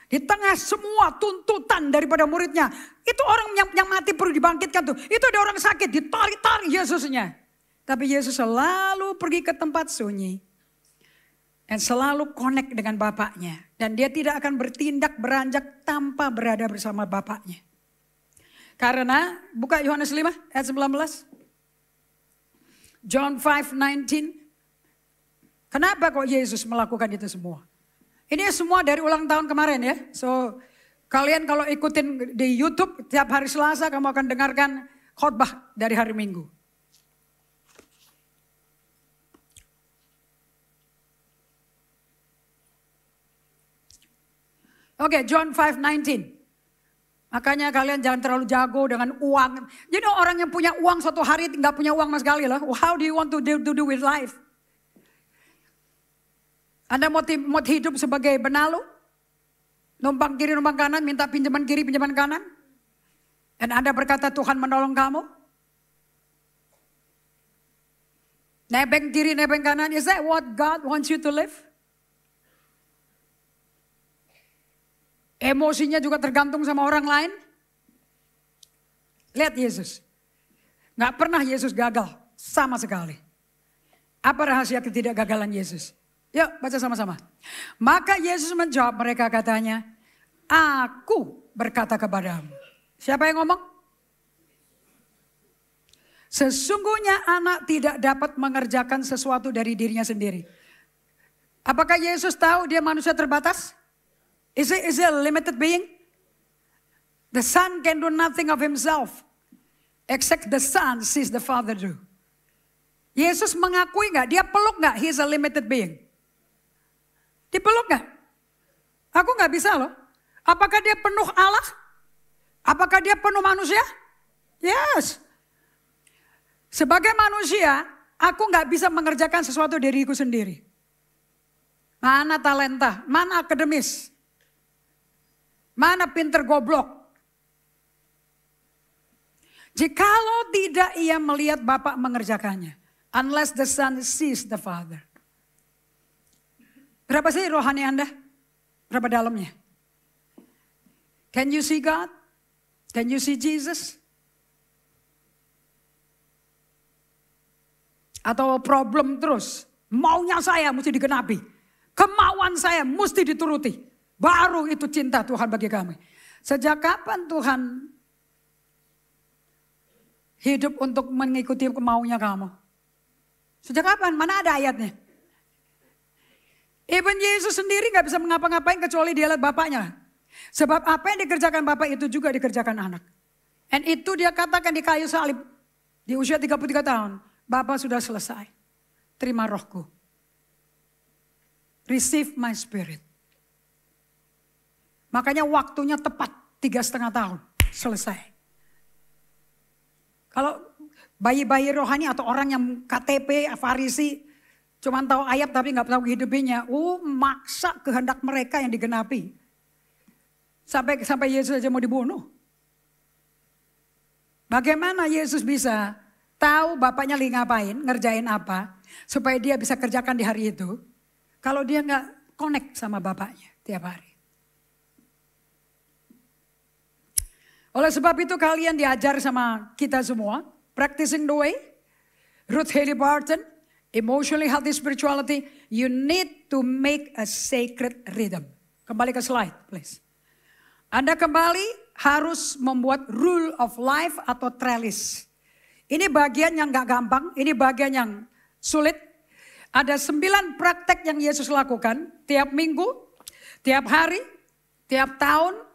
Di tengah semua tuntutan daripada muridnya. Itu orang yang mati perlu dibangkitkan tuh. Itu ada orang sakit, ditarik-tarik Yesusnya. Tapi Yesus selalu pergi ke tempat sunyi. Dan selalu connect dengan Bapaknya. Dan dia tidak akan bertindak beranjak tanpa berada bersama Bapaknya. Karena, buka Yohanes 5 ayat 19. John 5:19. Kenapa kok Yesus melakukan itu semua? Ini semua dari ulang tahun kemarin ya. So kalian kalau ikutin di YouTube tiap hari Selasa kamu akan dengarkan khotbah dari hari Minggu. Oke, John 5:19. Makanya kalian jangan terlalu jago dengan uang. Jadi orang yang punya uang suatu hari nggak punya uang sama sekali lah. How do you want to do with life? Anda mau hidup sebagai benalu? Numpang kiri, numpang kanan, minta pinjaman kiri, pinjaman kanan? Dan Anda berkata Tuhan menolong kamu? Nebeng kiri, nebeng kanan, is that what God wants you to live? Emosinya juga tergantung sama orang lain? Lihat Yesus. Gak pernah Yesus gagal sama sekali. Apa rahasia ketidakgagalan Yesus? Yuk baca sama-sama. Maka Yesus menjawab mereka katanya, aku berkata kepadamu. Siapa yang ngomong? Sesungguhnya anak tidak dapat mengerjakan sesuatu dari dirinya sendiri. Apakah Yesus tahu dia manusia terbatas? Is he a limited being? The Son can do nothing of himself. Except the Son sees the Father do. Yesus mengakui gak? Dia peluk gak? He is a limited being. Dipeluk gak? Aku nggak bisa loh. Apakah dia penuh Allah? Apakah dia penuh manusia? Yes. Sebagai manusia, aku nggak bisa mengerjakan sesuatu diriku sendiri. Mana talenta, mana akademis, mana pinter goblok. Jikalau tidak ia melihat Bapa mengerjakannya. Unless the Son sees the Father. Berapa sih rohani Anda? Berapa dalamnya? Can you see God? Can you see Jesus? Atau problem terus. Maunya saya mesti digenapi. Kemauan saya mesti dituruti. Baru itu cinta Tuhan bagi kami. Sejak kapan Tuhan hidup untuk mengikuti kemauannya kamu? Sejak kapan? Mana ada ayatnya? Even Yesus sendiri gak bisa mengapa-ngapain kecuali dia lihat Bapaknya. Sebab apa yang dikerjakan Bapak itu juga dikerjakan anak. And itu dia katakan di kayu salib. Di usia 33 tahun. Bapak sudah selesai. Terima rohku. Receive my spirit. Makanya waktunya tepat 3,5 tahun. Selesai. Kalau bayi-bayi rohani atau orang yang KTP, Farisi, cuman tahu ayat tapi nggak tahu hidupnya. Maksa kehendak mereka yang digenapi. Sampai Yesus aja mau dibunuh. Bagaimana Yesus bisa tahu Bapaknya lagi ngapain, ngerjain apa, supaya dia bisa kerjakan di hari itu. Kalau dia nggak connect sama Bapaknya tiap hari. Oleh sebab itu kalian diajar sama kita semua. Practicing the way. Ruth Haley Barton. Emotionally healthy spirituality. You need to make a sacred rhythm. Kembali ke slide please. Anda kembali harus membuat rule of life atau trellis. Ini bagian yang gak gampang. Ini bagian yang sulit. Ada 9 praktek yang Yesus lakukan. Tiap minggu, tiap hari, tiap tahun.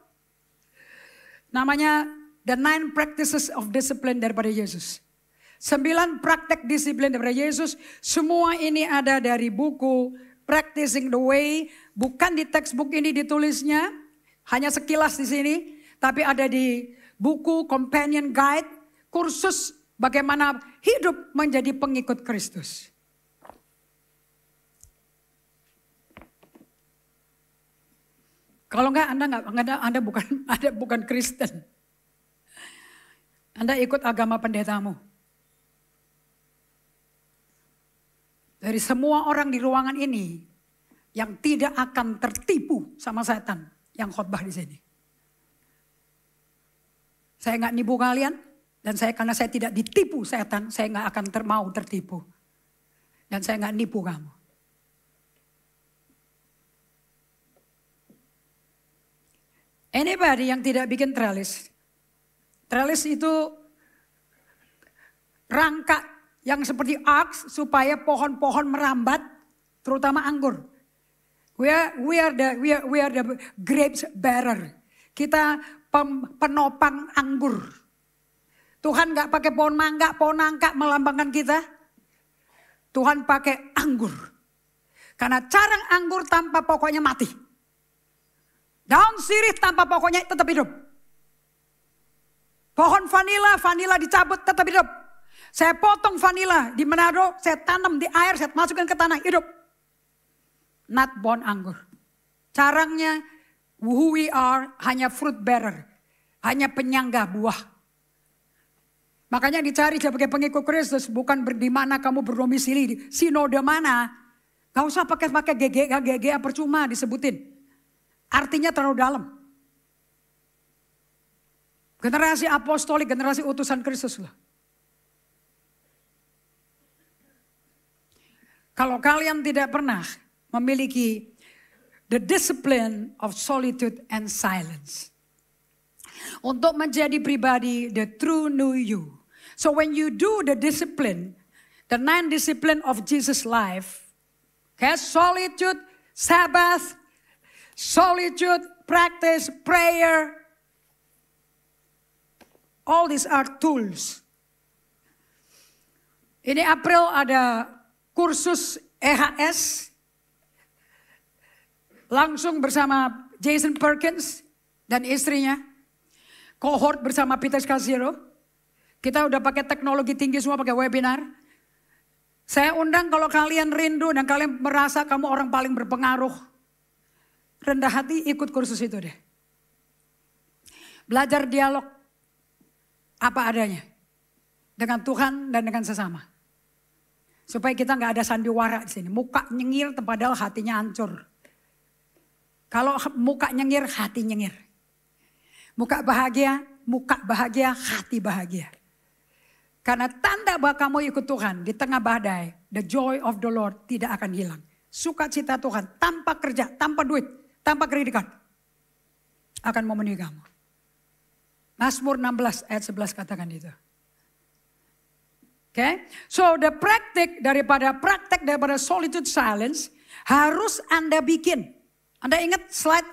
Namanya the 9 practices of discipline daripada Yesus. 9 praktek disiplin daripada Yesus. Semua ini ada dari buku Practicing the Way. Bukan di textbook ini ditulisnya. Hanya sekilas di sini. Tapi ada di buku Companion Guide. Kursus bagaimana hidup menjadi pengikut Kristus. Kalau enggak Anda bukan Kristen. Anda ikut agama pendetamu. Dari semua orang di ruangan ini yang tidak akan tertipu sama setan yang khotbah di sini. Saya enggak nipu kalian dan karena saya tidak ditipu setan, saya enggak akan mau tertipu. Dan saya enggak nipu kamu. Anybody yang tidak bikin trellis. Trellis itu rangka yang seperti arcs supaya pohon-pohon merambat, terutama anggur. We are the grapes bearer. Kita penopang anggur. Tuhan nggak pakai pohon mangga, pohon nangka melambangkan kita. Tuhan pakai anggur. Karena carang anggur tanpa pokoknya mati. Daun sirih tanpa pokoknya tetap hidup. Pohon vanila dicabut tetap hidup. Saya potong vanila di Manado, saya tanam di air, saya masukkan ke tanah, hidup. Not pohon anggur. Carangnya, who we are, hanya fruit bearer. Hanya penyangga buah. Makanya dicari sebagai pengikut Kristus, bukan di mana kamu berdomisili, di sinode mana. Gak usah pakai GGA percuma disebutin. Artinya terlalu dalam. Generasi apostolik, generasi utusan Kristus lah. Kalau kalian tidak pernah memiliki the discipline of solitude and silence. Untuk menjadi pribadi the true new you. So when you do the discipline, the 9 discipline of Jesus' life. Okay, solitude, Sabbath, solitude, practice, prayer. All these are tools. Ini April ada kursus EHS. Langsung bersama Jason Perkins dan istrinya, cohort bersama Peter Scazzero. Kita udah pakai teknologi tinggi semua, pakai webinar. Saya undang kalau kalian rindu dan kalian merasa kamu orang paling berpengaruh, rendah hati, ikut kursus itu deh. Belajar dialog apa adanya dengan Tuhan dan dengan sesama. Supaya kita nggak ada sandiwara di sini. Muka nyengir padahal hatinya hancur. Kalau muka nyengir, hati nyengir. Muka bahagia, hati bahagia. Karena tanda bahwa kamu ikut Tuhan di tengah badai, the joy of the Lord tidak akan hilang. Sukacita Tuhan tanpa kerja, tanpa duit, tanpa kredikat akan memenuhi kamu. Mazmur 16 ayat 11 katakan itu. Okay? So the praktek daripada solitude silence harus Anda bikin. Anda ingat slide,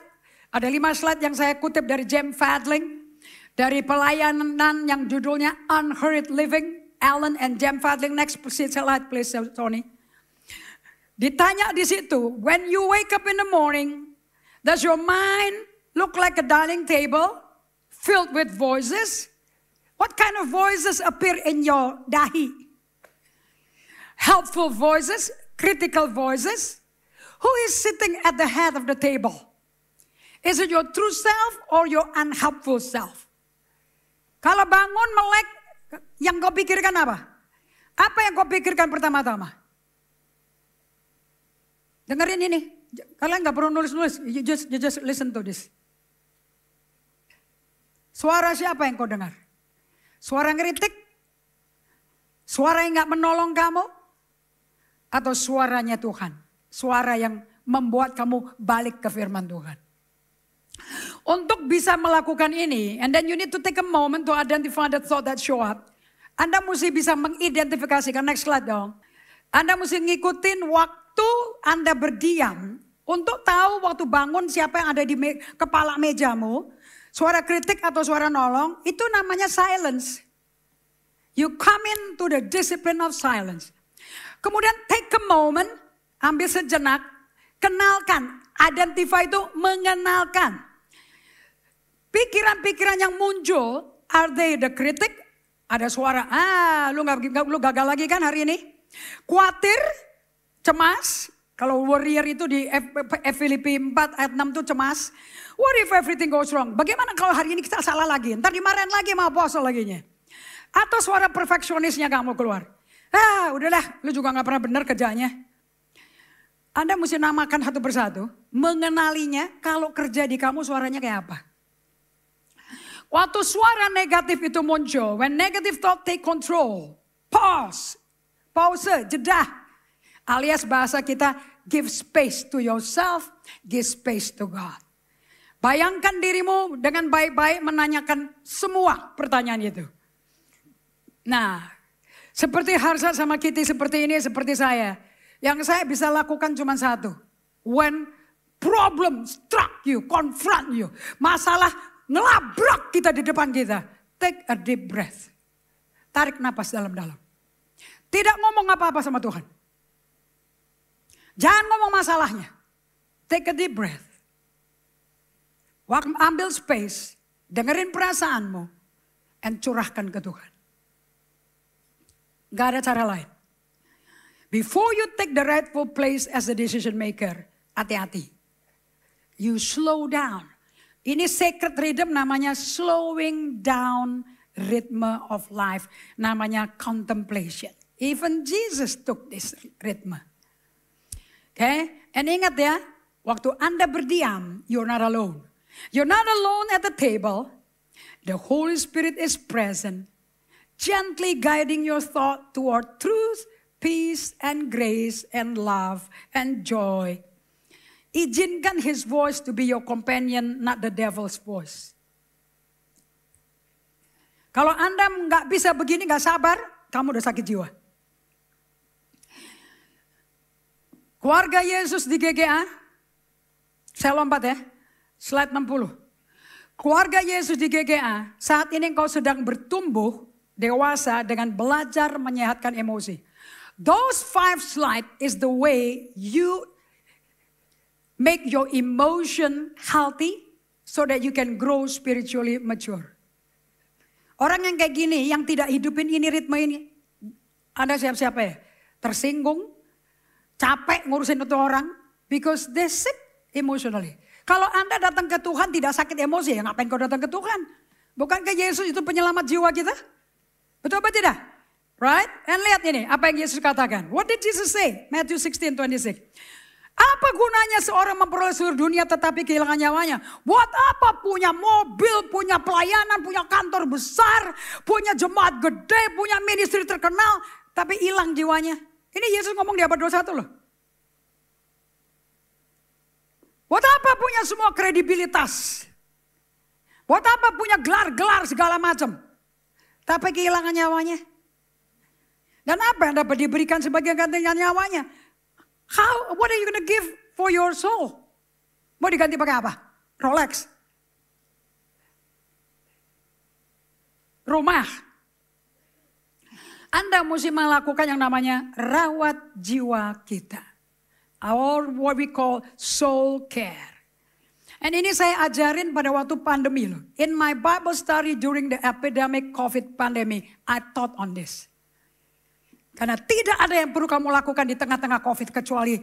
ada 5 slide yang saya kutip dari James Fadling. Dari pelayanan yang judulnya Unhurried Living, Alan and James Fadling. Next slide please, Tony. Ditanya di situ, when you wake up in the morning, does your mind look like a dining table filled with voices? What kind of voices appear in your dahi? Helpful voices, critical voices. Who is sitting at the head of the table? Is it your true self or your unhelpful self? Kalau bangun melek, yang kau pikirkan apa? Apa yang kau pikirkan pertama-tama? Dengerin ini. Kalian gak perlu nulis-nulis. You just listen to this. Suara siapa yang kau dengar? Suara ngeritik? Suara yang gak menolong kamu? Atau suaranya Tuhan? Suara yang membuat kamu balik ke firman Tuhan. Untuk bisa melakukan ini, and then you need to take a moment to identify the thought that show up. Anda mesti bisa mengidentifikasikan, next slide dong. Anda mesti ngikutin waktu Anda berdiam untuk tahu waktu bangun siapa yang ada di kepala mejamu. Suara kritik atau suara nolong, itu namanya silence. You come into the discipline of silence. Kemudian take a moment, ambil sejenak, kenalkan, identify itu mengenalkan. Pikiran-pikiran yang muncul, are they the critic? Ada suara, lu gagal lagi kan hari ini? Khawatir, cemas. Kalau warrior itu di Filipi 4 ayat 6 itu cemas. What if everything goes wrong? Bagaimana kalau hari ini kita salah lagi? Ntar dimarahin lagi sama apostle laginya. Atau suara perfeksionisnya kamu keluar. Udahlah, lu juga gak pernah benar kerjanya. Anda mesti namakan satu persatu. Mengenalinya kalau kerja di kamu suaranya kayak apa. Waktu suara negatif itu muncul, when negative thought take control, pause, jeda. Alias bahasa kita, give space to yourself, give space to God. Bayangkan dirimu dengan baik-baik menanyakan semua pertanyaan itu. Nah, seperti Harsha sama Kitty seperti ini, seperti saya. Yang saya bisa lakukan cuma satu. When problem struck you, confront you, masalah ngelabrak kita di depan kita. Take a deep breath. Tarik napas dalam-dalam. Tidak ngomong apa-apa sama Tuhan. Jangan ngomong masalahnya. Take a deep breath. Ambil space. Dengerin perasaanmu. And curahkan ke Tuhan. Gak ada cara lain. Before you take the rightful place as a decision maker. Hati-hati. You slow down. Ini sacred rhythm namanya slowing down rhythm of life. Namanya contemplation. Even Jesus took this rhythm. Okay? And ingat ya, waktu Anda berdiam, you're not alone. You're not alone at the table. The Holy Spirit is present. Gently guiding your thought toward truth, peace, and grace, and love, and joy. Izinkan His voice to be your companion, not the devil's voice. Kalau Anda nggak bisa begini, nggak sabar, kamu udah sakit jiwa. Keluarga Yesus di GGA, saya lompat ya, slide 60. Keluarga Yesus di GGA, saat ini engkau sedang bertumbuh dewasa dengan belajar menyehatkan emosi. Those 5 slides is the way you make your emotion healthy so that you can grow spiritually mature. Orang yang kayak gini, yang tidak hidupin ini ritme ini, Anda siap-siap ya? Tersinggung, capek ngurusin itu orang, because they sick emotionally. Kalau Anda datang ke Tuhan tidak sakit emosi, ya ngapain kau datang ke Tuhan? Bukankah Yesus itu penyelamat jiwa kita? Betul apa tidak? Right? And lihat ini, apa yang Yesus katakan. What did Jesus say? Matthew 16:26. Apa gunanya seorang memperoleh seluruh dunia tetapi kehilangan nyawanya? Buat apa punya mobil, punya pelayanan, punya kantor besar, punya jemaat gede, punya ministry terkenal, tapi hilang jiwanya? Ini Yesus ngomong di abad 21 loh. Buat apa punya semua kredibilitas? Buat apa punya gelar-gelar segala macam? Tapi kehilangan nyawanya. Dan apa yang dapat diberikan sebagai gantinya nyawanya? What are you going to give for your soul? Mau diganti pakai apa? Rolex. Rumah. Anda mesti melakukan yang namanya rawat jiwa kita. Or what we call soul care. And ini saya ajarin pada waktu pandemi loh. In my Bible study during the epidemic COVID pandemic, I taught on this. Karena tidak ada yang perlu kamu lakukan di tengah-tengah COVID kecuali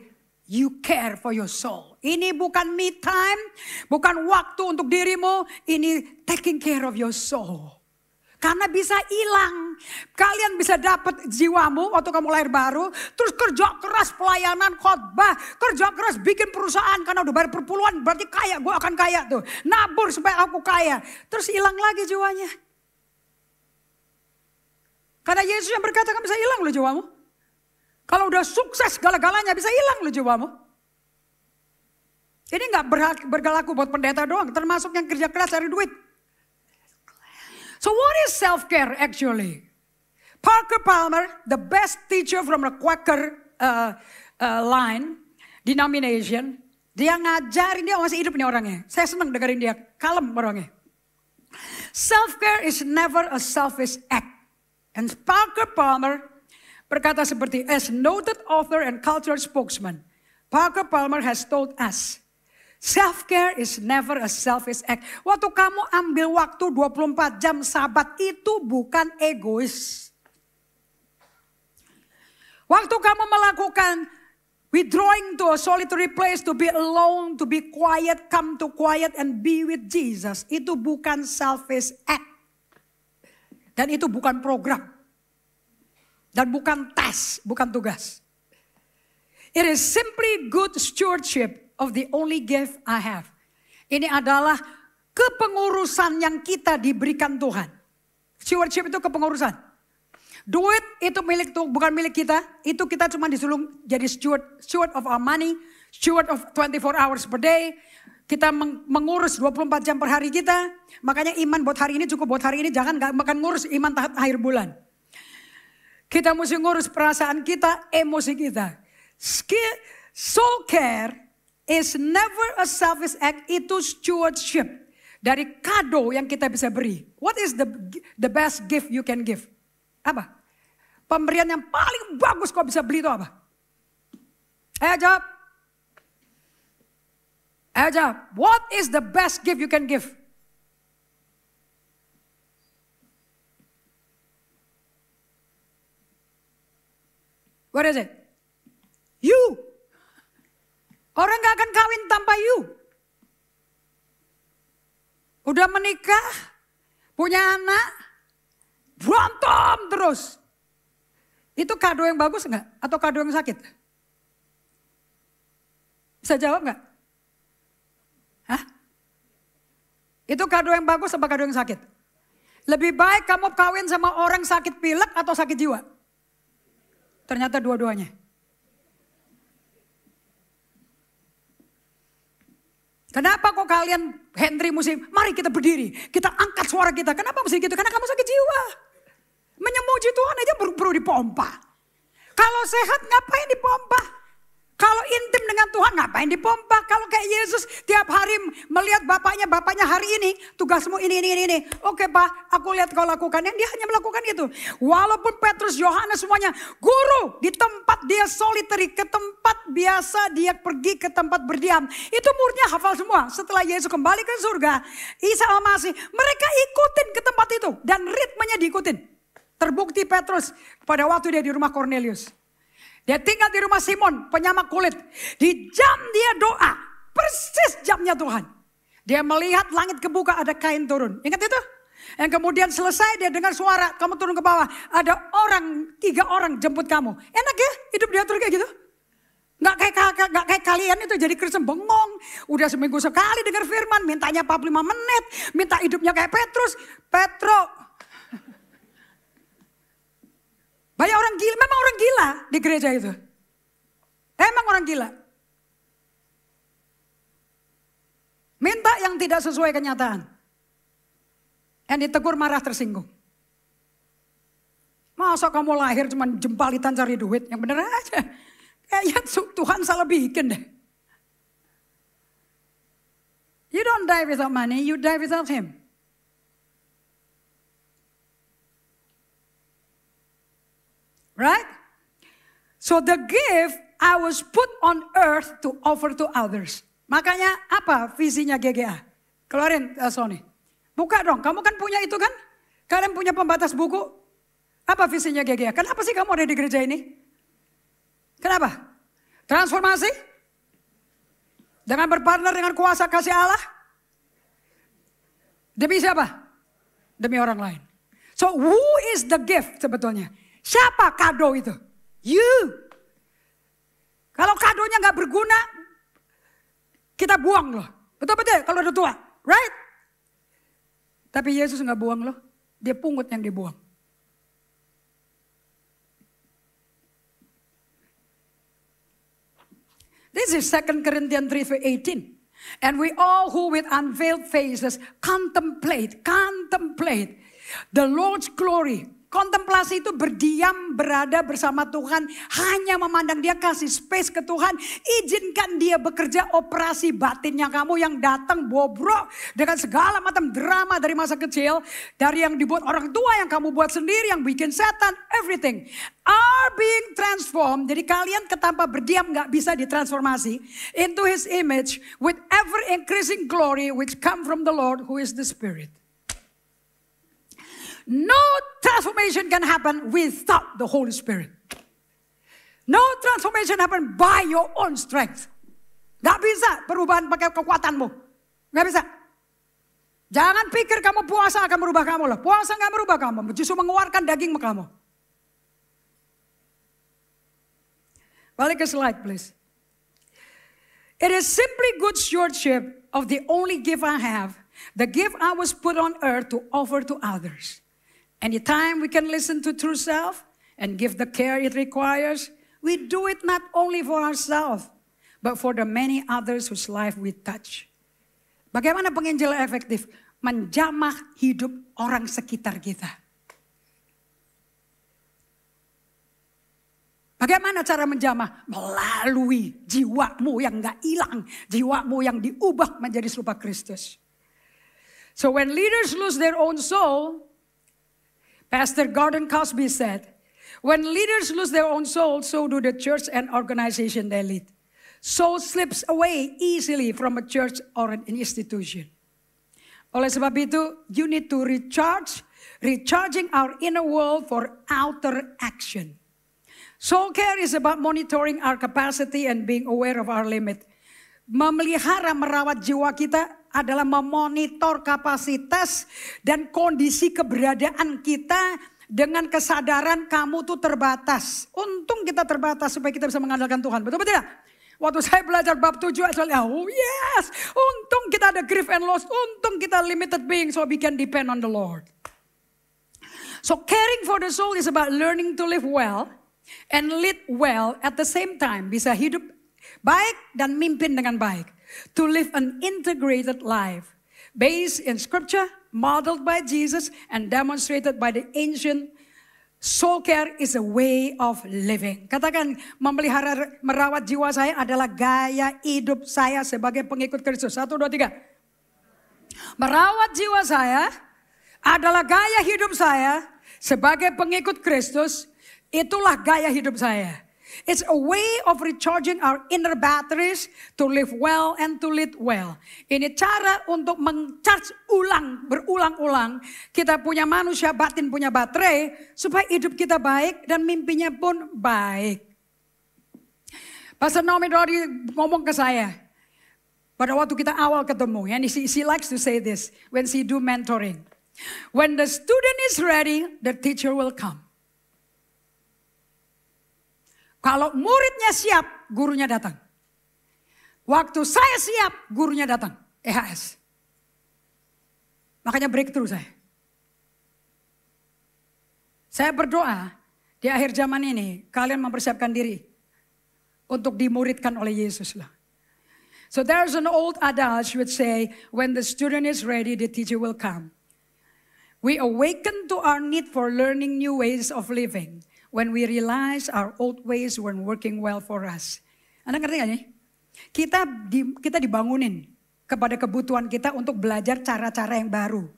you care for your soul. Ini bukan me time, bukan waktu untuk dirimu, ini taking care of your soul. Karena bisa hilang. Kalian bisa dapat jiwamu waktu kamu lahir baru. Terus kerja keras pelayanan khotbah. Kerja keras bikin perusahaan. Karena udah bayar perpuluhan berarti kaya. Gue akan kaya tuh. Nabur supaya aku kaya. Terus hilang lagi jiwanya. Karena Yesus yang berkata kan bisa hilang loh jiwamu. Kalau udah sukses segala-galanya bisa hilang loh jiwamu. Ini gak berlaku buat pendeta doang. Termasuk yang kerja keras cari duit. So what is self-care actually? Parker Palmer, the best teacher from the Quaker line, denomination, dia ngajarin, dia masih hidup nih orangnya. Saya senang dengerin dia, kalem orangnya. Self-care is never a selfish act. And Parker Palmer berkata seperti, as noted author and cultural spokesman, Parker Palmer has told us, self-care is never a selfish act. Waktu kamu ambil waktu 24 jam sabat itu bukan egois. Waktu kamu melakukan withdrawing to a solitary place to be alone, to be quiet, come to quiet and be with Jesus. Itu bukan selfish act. Dan itu bukan program. Dan bukan tes, bukan tugas. It is simply good stewardship of the only gift I have. Ini adalah kepengurusan yang kita diberikan Tuhan. Stewardship itu kepengurusan. Duit itu milik Tuhan, bukan milik kita. Itu kita cuma disuruh jadi steward of our money. Steward of 24 hours per day. Kita mengurus 24 jam per hari kita. Makanya iman buat hari ini cukup buat hari ini. Jangan gak makan ngurus iman akhir bulan. Kita mesti ngurus perasaan kita, emosi kita. Soul care is never a selfish act, itu stewardship dari kado yang kita bisa beri. What is the best gift you can give? Apa? Pemberian yang paling bagus kau bisa beli itu apa? Ayo jawab. Ayo jawab. What is the best gift you can give? What is it? You. Orang gak akan kawin tanpa you. Udah menikah, punya anak, berantem terus. Itu kado yang bagus gak? Atau kado yang sakit? Bisa jawab gak? Hah? Itu kado yang bagus apa kado yang sakit? Lebih baik kamu kawin sama orang sakit pilek atau sakit jiwa? Ternyata dua-duanya. Kenapa kok kalian Henry mesti, mari kita berdiri, kita angkat suara kita. Kenapa mesti gitu? Karena kamu sakit jiwa. Menyemuji Tuhan aja perlu dipompa. Kalau sehat ngapain dipompa? Kalau intim dengan dengan Tuhan, ngapain dipompa? Kalau kayak Yesus tiap hari melihat bapaknya hari ini, tugasmu ini. Oke Pak, aku lihat kau lakukan. Yang dia hanya melakukan itu. Walaupun Petrus, Yohanes semuanya, guru di tempat dia solitary, ke tempat biasa dia pergi ke tempat berdiam. Itu muridnya hafal semua. Setelah Yesus kembali ke surga, Isa Al-Masih, mereka ikutin ke tempat itu. Dan ritmenya diikutin. Terbukti Petrus pada waktu dia di rumah Cornelius. Dia tinggal di rumah Simon, penyamak kulit. Di jam dia doa, persis jamnya Tuhan. Dia melihat langit kebuka, ada kain turun. Ingat itu? Yang kemudian selesai dia dengar suara, kamu turun ke bawah. Ada 3 orang jemput kamu. Enak ya hidup diatur kayak gitu? Gak kayak kalian itu jadi Kristen bengong. Udah seminggu sekali dengar firman, mintanya 45 menit. Minta hidupnya kayak Petrus. Banyak orang gila, memang orang gila di gereja itu. Emang orang gila. Minta yang tidak sesuai kenyataan. Yang ditegur marah tersinggung. Masa kamu lahir cuma jempalitan cari duit, yang bener aja. Kayaknya Tuhan salah bikin deh. You don't die without money, you die without Him. Right? So the gift I was put on earth to offer to others. Makanya apa visinya GGA? Keluarin Sony. Buka dong, kamu kan punya itu kan? Kalian punya pembatas buku. Apa visinya GGA? Kenapa sih kamu ada di gereja ini? Kenapa? Transformasi? Dengan berpartner dengan kuasa kasih Allah? Demi siapa? Demi orang lain. So who is the gift sebetulnya? Siapa kado itu? You. Kalau kadonya gak berguna, kita buang loh. Betul-betul kalau udah tua. Right? Tapi Yesus gak buang loh. Dia pungut yang dibuang. This is 2 Corinthians 3:18. And we all who with unveiled faces contemplate the Lord's glory. Kontemplasi itu berdiam, berada bersama Tuhan, hanya memandang Dia, kasih space ke Tuhan, izinkan Dia bekerja operasi batinnya kamu yang datang bobrok dengan segala macam drama dari masa kecil, dari yang dibuat orang tua, yang kamu buat sendiri, yang bikin setan, everything are being transformed. Jadi kalian tanpa berdiam gak bisa ditransformasi into His image with ever increasing glory which come from the Lord who is the Spirit. No transformation can happen without the Holy Spirit. No transformation happen by your own strength. Gak bisa perubahan pakai kekuatanmu. Gak bisa. Jangan pikir kamu puasa akan merubah kamu loh. Puasa gak merubah kamu. Justru mengeluarkan daging kamu. Balik ke slide please. It is simply good stewardship of the only gift I have. The gift I was put on earth to offer to others. Anytime we can listen to true self and give the care it requires, we do it not only for ourselves, but for the many others whose life we touch. Bagaimana penginjil efektif? Menjamah hidup orang sekitar kita. Bagaimana cara menjamah? Melalui jiwamu yang gak hilang, jiwamu yang diubah menjadi serupa Kristus. So when leaders lose their own soul, Pastor Gordon Cosby said, when leaders lose their own soul, so do the church and organization they lead. Soul slips away easily from a church or an institution. Oleh sebab itu, you need to recharging our inner world for outer action. Soul care is about monitoring our capacity and being aware of our limit. Memelihara, merawat jiwa kita adalah memonitor kapasitas dan kondisi keberadaan kita dengan kesadaran kamu tuh terbatas. Untung kita terbatas supaya kita bisa mengandalkan Tuhan. Betul-betul ya? Waktu saya belajar bab 7, oh yes, untung kita ada grief and loss. Untung kita limited being so we can depend on the Lord. So caring for the soul is about learning to live well and lead well at the same time. Bisa hidup baik dan mimpin dengan baik. To live an integrated life based in scripture, modeled by Jesus and demonstrated by the ancient Soul care is a way of living. Katakan, merawat jiwa saya adalah gaya hidup saya sebagai pengikut Kristus. 1, 2, 3. Merawat jiwa saya adalah gaya hidup saya sebagai pengikut Kristus. Itulah gaya hidup saya. It's a way of recharging our inner batteries to live well and to lead well. Ini cara untuk meng-charge berulang-ulang. Kita punya manusia batin punya baterai supaya hidup kita baik dan mimpinya pun baik. Pastor Naomi Dodi ngomong ke saya pada waktu kita awal ketemu. And she likes to say this when she do mentoring. When the student is ready, the teacher will come. Kalau muridnya siap, gurunya datang. Waktu saya siap, gurunya datang. EHS. Makanya breakthrough saya. Saya berdoa di akhir zaman ini, kalian mempersiapkan diri untuk dimuridkan oleh Yesus lah. So there's an old adage which say, when the student is ready, the teacher will come. We awaken to our need for learning new ways of living. When we realize our old ways weren't working well for us. Anda ngerti gak nih? Kita dibangunin kepada kebutuhan kita untuk belajar cara-cara yang baru.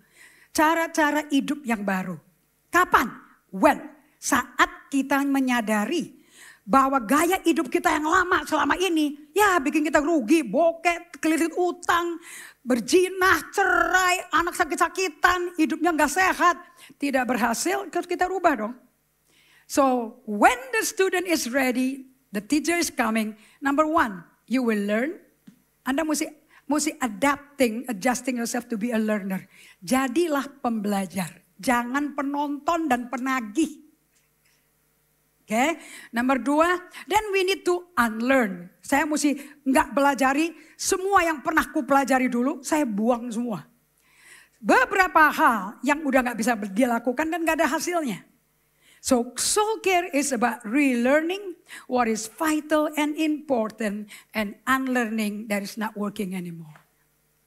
Cara-cara hidup yang baru. Kapan? When? Saat kita menyadari bahwa gaya hidup kita yang lama selama ini, ya bikin kita rugi, bokeh, kelilit utang, berjinah, cerai, anak sakit-sakitan, hidupnya gak sehat. Tidak berhasil, terus kita rubah dong. So when the student is ready, the teacher is coming. Number 1, you will learn. Anda mesti adjusting yourself to be a learner. Jadilah pembelajar. Jangan penonton dan penagih. Okay. Number 2, then we need to unlearn. Saya mesti nggak belajari semua yang pernah ku pelajari dulu, saya buang semua. Beberapa hal yang udah nggak bisa dia lakukan dan nggak ada hasilnya. So soul care is about relearning what is vital and important and unlearning that is not working anymore.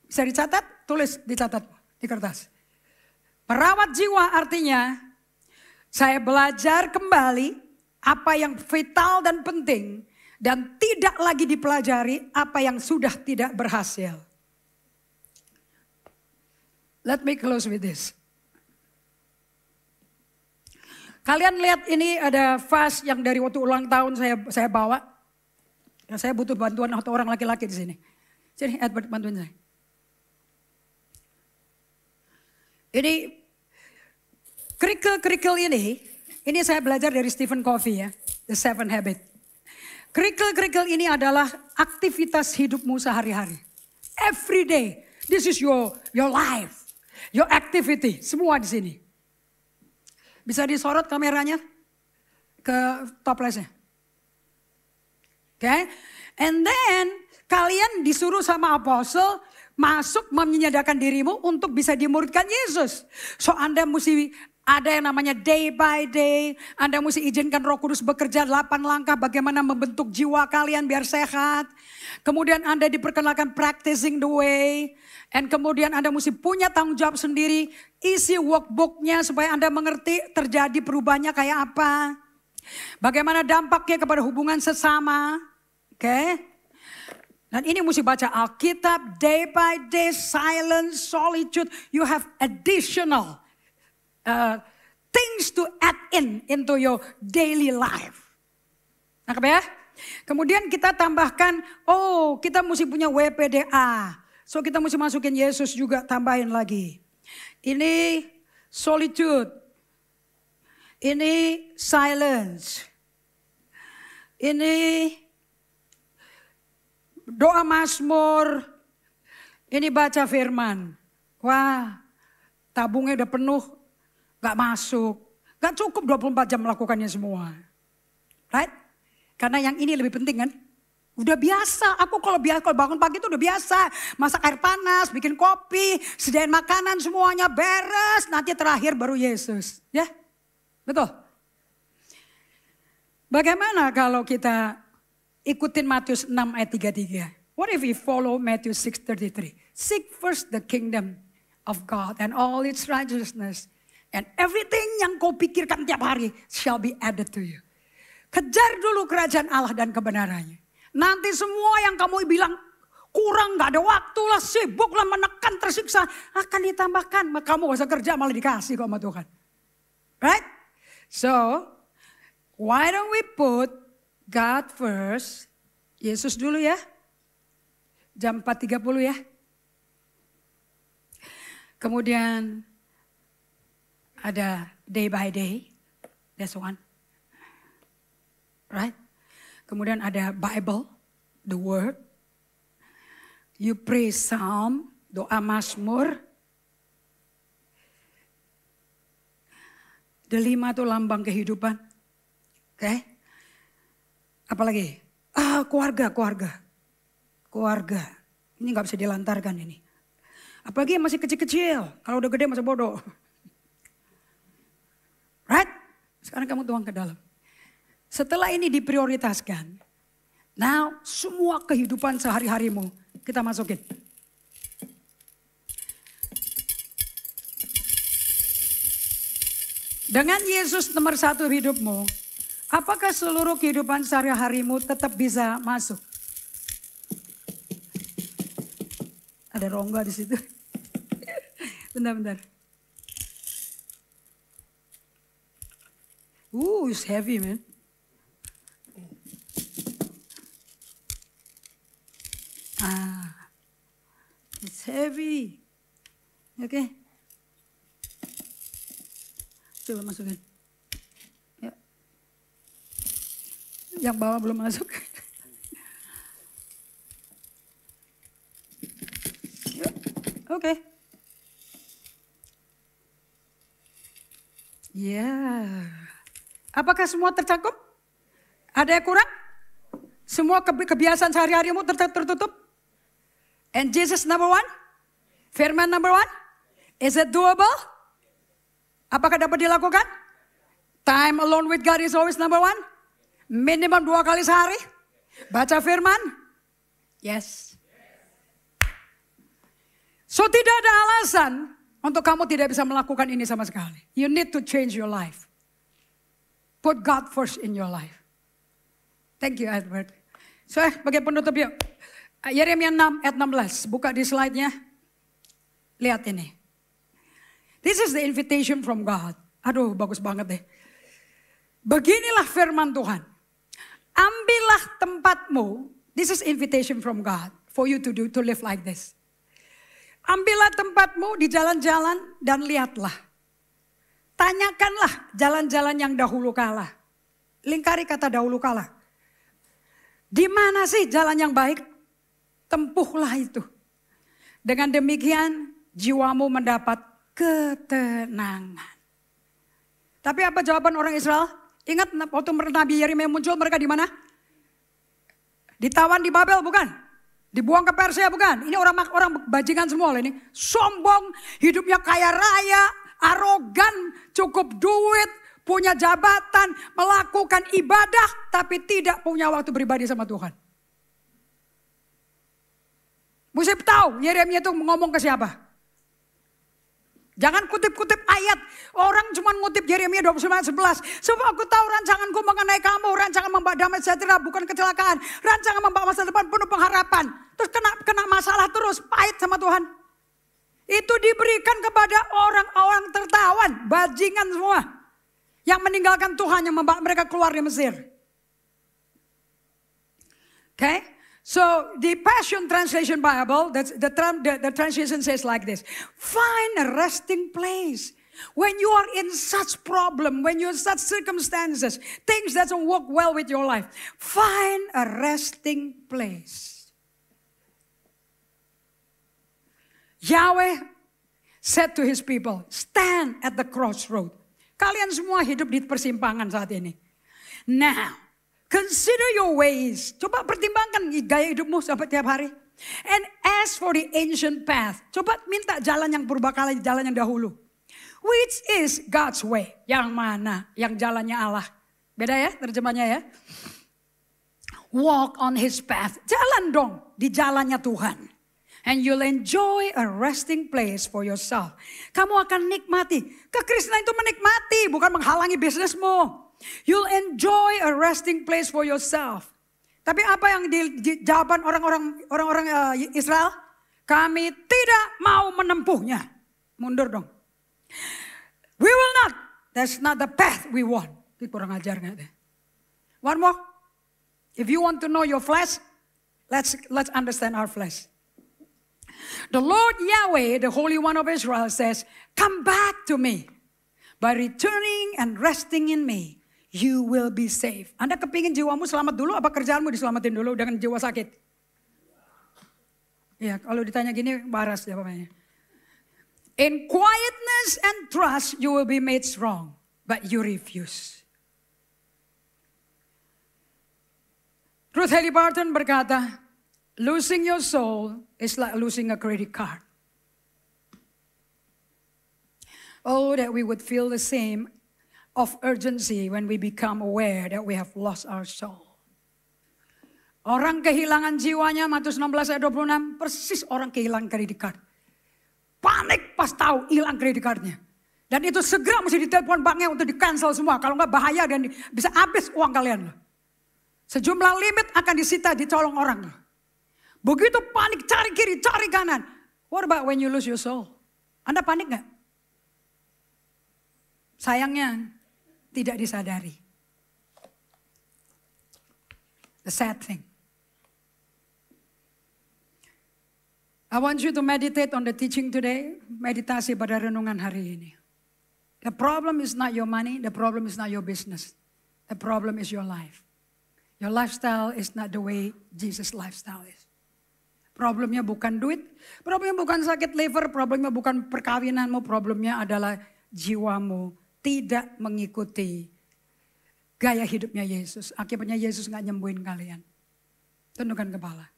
Bisa dicatat? Tulis, dicatat di kertas. Merawat jiwa artinya saya belajar kembali apa yang vital dan penting dan tidak lagi dipelajari apa yang sudah tidak berhasil. Let me close with this. Kalian lihat ini ada vas yang dari waktu ulang tahun saya bawa. Ya, saya butuh bantuan atau orang laki-laki di sini. Sini Edward bantuin saya. Ini kerikil-kerikil ini saya belajar dari Stephen Covey ya. The 7 Habits. Kerikil-kerikil ini adalah aktivitas hidupmu sehari-hari. Every day. This is your life. Your activity. Semua di sini. Bisa disorot kameranya ke toplesnya. Okay. And then kalian disuruh sama apostle masuk menyediakan dirimu untuk bisa dimuridkan Yesus. So Anda mesti ada yang namanya day by day. Anda mesti izinkan Roh Kudus bekerja 8 langkah bagaimana membentuk jiwa kalian biar sehat. Kemudian Anda diperkenalkan practicing the way. And kemudian Anda mesti punya tanggung jawab sendiri. Isi workbooknya supaya Anda mengerti terjadi perubahannya kayak apa. Bagaimana dampaknya kepada hubungan sesama. Oke. Dan ini mesti baca Alkitab day by day, silence, solitude. You have additional things to add into your daily life. Nah, ya? Kemudian kita tambahkan, kita mesti punya WPDA. So kita mesti masukin Yesus juga, tambahin lagi. Ini solitude. Ini silence. Ini doa mazmur. Ini baca firman. Wah, tabungnya udah penuh. Gak masuk. Gak cukup 24 jam melakukannya semua. Right? Karena yang ini lebih penting kan. Udah biasa, aku kalau bangun pagi itu udah biasa. Masak air panas, bikin kopi, sediain makanan semuanya beres. Nanti terakhir baru Yesus. Ya, betul. Bagaimana kalau kita ikutin Matius 6 ayat 33. What if we follow Matthew 6:33? Seek first the kingdom of God and all its righteousness. And everything yang kau pikirkan tiap hari shall be added to you. Kejar dulu kerajaan Allah dan kebenarannya. Nanti semua yang kamu bilang kurang, gak ada waktu lah, sibuk lah, menekan, tersiksa, akan ditambahkan. Kamu gak usah kerja malah dikasih kok sama Tuhan. Right? So, why don't we put God first? Yesus dulu ya. Jam 4.30 ya. Kemudian ada day by day. That's one. Right? Kemudian ada Bible, the word. You pray psalm, doa Mazmur. Delima itu lambang kehidupan. Oke. Apalagi? Keluarga. Ini gak bisa dilantarkan ini. Apalagi yang masih kecil-kecil. Kalau udah gede masih bodoh. Right? Sekarang kamu tuang ke dalam. Setelah ini diprioritaskan. Now semua kehidupan sehari-harimu kita masukin. Dengan Yesus nomor 1 hidupmu. Apakah seluruh kehidupan sehari-harimu tetap bisa masuk? Ada rongga di situ. Bentar. It's heavy, man. It's heavy. Oke. Coba masukin. Ya. Yang bawah belum masuk. Oke. Ya. Apakah semua tercakup? Ada yang kurang? Semua kebiasaan sehari-harimu tertutup? And Jesus number 1? Firman number 1? Is it doable? Apakah dapat dilakukan? Time alone with God is always number 1? Minimum 2 kali sehari? Baca firman? Yes. So tidak ada alasan untuk kamu tidak bisa melakukan ini sama sekali. You need to change your life. Put God first in your life. Thank you Edward. So sebagai penutup yuk. Yeremia 6 ayat 16. Buka di slide-nya. Lihat ini. This is the invitation from God. Aduh bagus banget deh. Beginilah firman Tuhan. Ambillah tempatmu. This is invitation from God. For you to live like this. Ambillah tempatmu di jalan-jalan dan lihatlah. Tanyakanlah jalan-jalan yang dahulu kala. Lingkari kata dahulu kala. Di mana sih jalan yang baik? Tempuhlah itu. Dengan demikian jiwamu mendapat ketenangan. Tapi apa jawaban orang Israel? Ingat waktu Nabi Yeremia muncul mereka di mana? Ditawan di Babel bukan? Dibuang ke Persia bukan? Ini orang bajingan semua loh ini. Sombong, hidupnya kaya raya, arogan, cukup duit, punya jabatan, melakukan ibadah, tapi tidak punya waktu pribadi sama Tuhan. Mesti tahu Yeremia itu ngomong ke siapa? Jangan kutip-kutip ayat. Orang cuma ngutip Yeremia 29:11. Sebab aku tahu rancanganku mengenai kamu. Rancangan membawa damai sejahtera bukan kecelakaan. Rancangan membawa masa depan penuh pengharapan. Terus kena masalah terus. Pahit sama Tuhan. Itu diberikan kepada orang-orang tertawan. Bajingan semua. Yang meninggalkan Tuhan yang membawa mereka keluar dari Mesir. Okay. So the Passion Translation Bible, the translation says like this. Find a resting place. When you are in such problem, when you're in such circumstances, things that don't work well with your life. Find a resting place. Yahweh said to his people, stand at the crossroad. Kalian semua hidup di persimpangan saat ini. Now, consider your ways. Coba pertimbangkan gaya hidupmu sampai tiap hari. And ask for the ancient path. Coba minta jalan yang purbakala, jalan yang dahulu. Which is God's way. Yang mana? Yang jalannya Allah. Beda ya terjemahnya ya. Walk on his path. Jalan dong di jalannya Tuhan. And you'll enjoy a resting place for yourself. Kamu akan nikmati. Kekristenan itu menikmati, bukan menghalangi bisnismu. You'll enjoy a resting place for yourself. Tapi apa yang di jawaban orang-orang Israel? Kami tidak mau menempuhnya. Mundur dong. We will not. That's not the path we want. Itu kurang ajar nggak deh? One more. If you want to know your flesh, let's understand our flesh. The Lord Yahweh, the Holy One of Israel says, come back to me. By returning and resting in me, you will be safe. Anda kepingin jiwamu selamat dulu, apa kerjaanmu diselamatin dulu dengan jiwa sakit? Ya, kalau ditanya gini, waras jawabannya. In quietness and trust, you will be made strong, but you refuse. Ruth Halliburton berkata, losing your soul is like losing a credit card. Oh, that we would feel the same of urgency when we become aware that we have lost our soul. Orang kehilangan jiwanya, Matius 16 ayat 26, persis orang kehilangan kredit card. Panik pas tahu hilang kredit cardnya. Dan itu segera mesti ditelepon banknya untuk di-cancel semua. Kalau nggak bahaya dan bisa habis uang kalian. Sejumlah limit akan disita, dicolong orang. Begitu panik, cari kiri, cari kanan. What about when you lose your soul? Anda panik nggak? Sayangnya tidak disadari. The sad thing. I want you to meditate on the teaching today. Meditasi pada renungan hari ini. The problem is not your money. The problem is not your business. The problem is your life. Your lifestyle is not the way Jesus' lifestyle is. Problemnya bukan duit. Problemnya bukan sakit liver. Problemnya bukan perkawinanmu. Problemnya adalah jiwamu tidak mengikuti gaya hidupnya Yesus. Akibatnya Yesus gak nyembuhin kalian. Tundukkan kepala.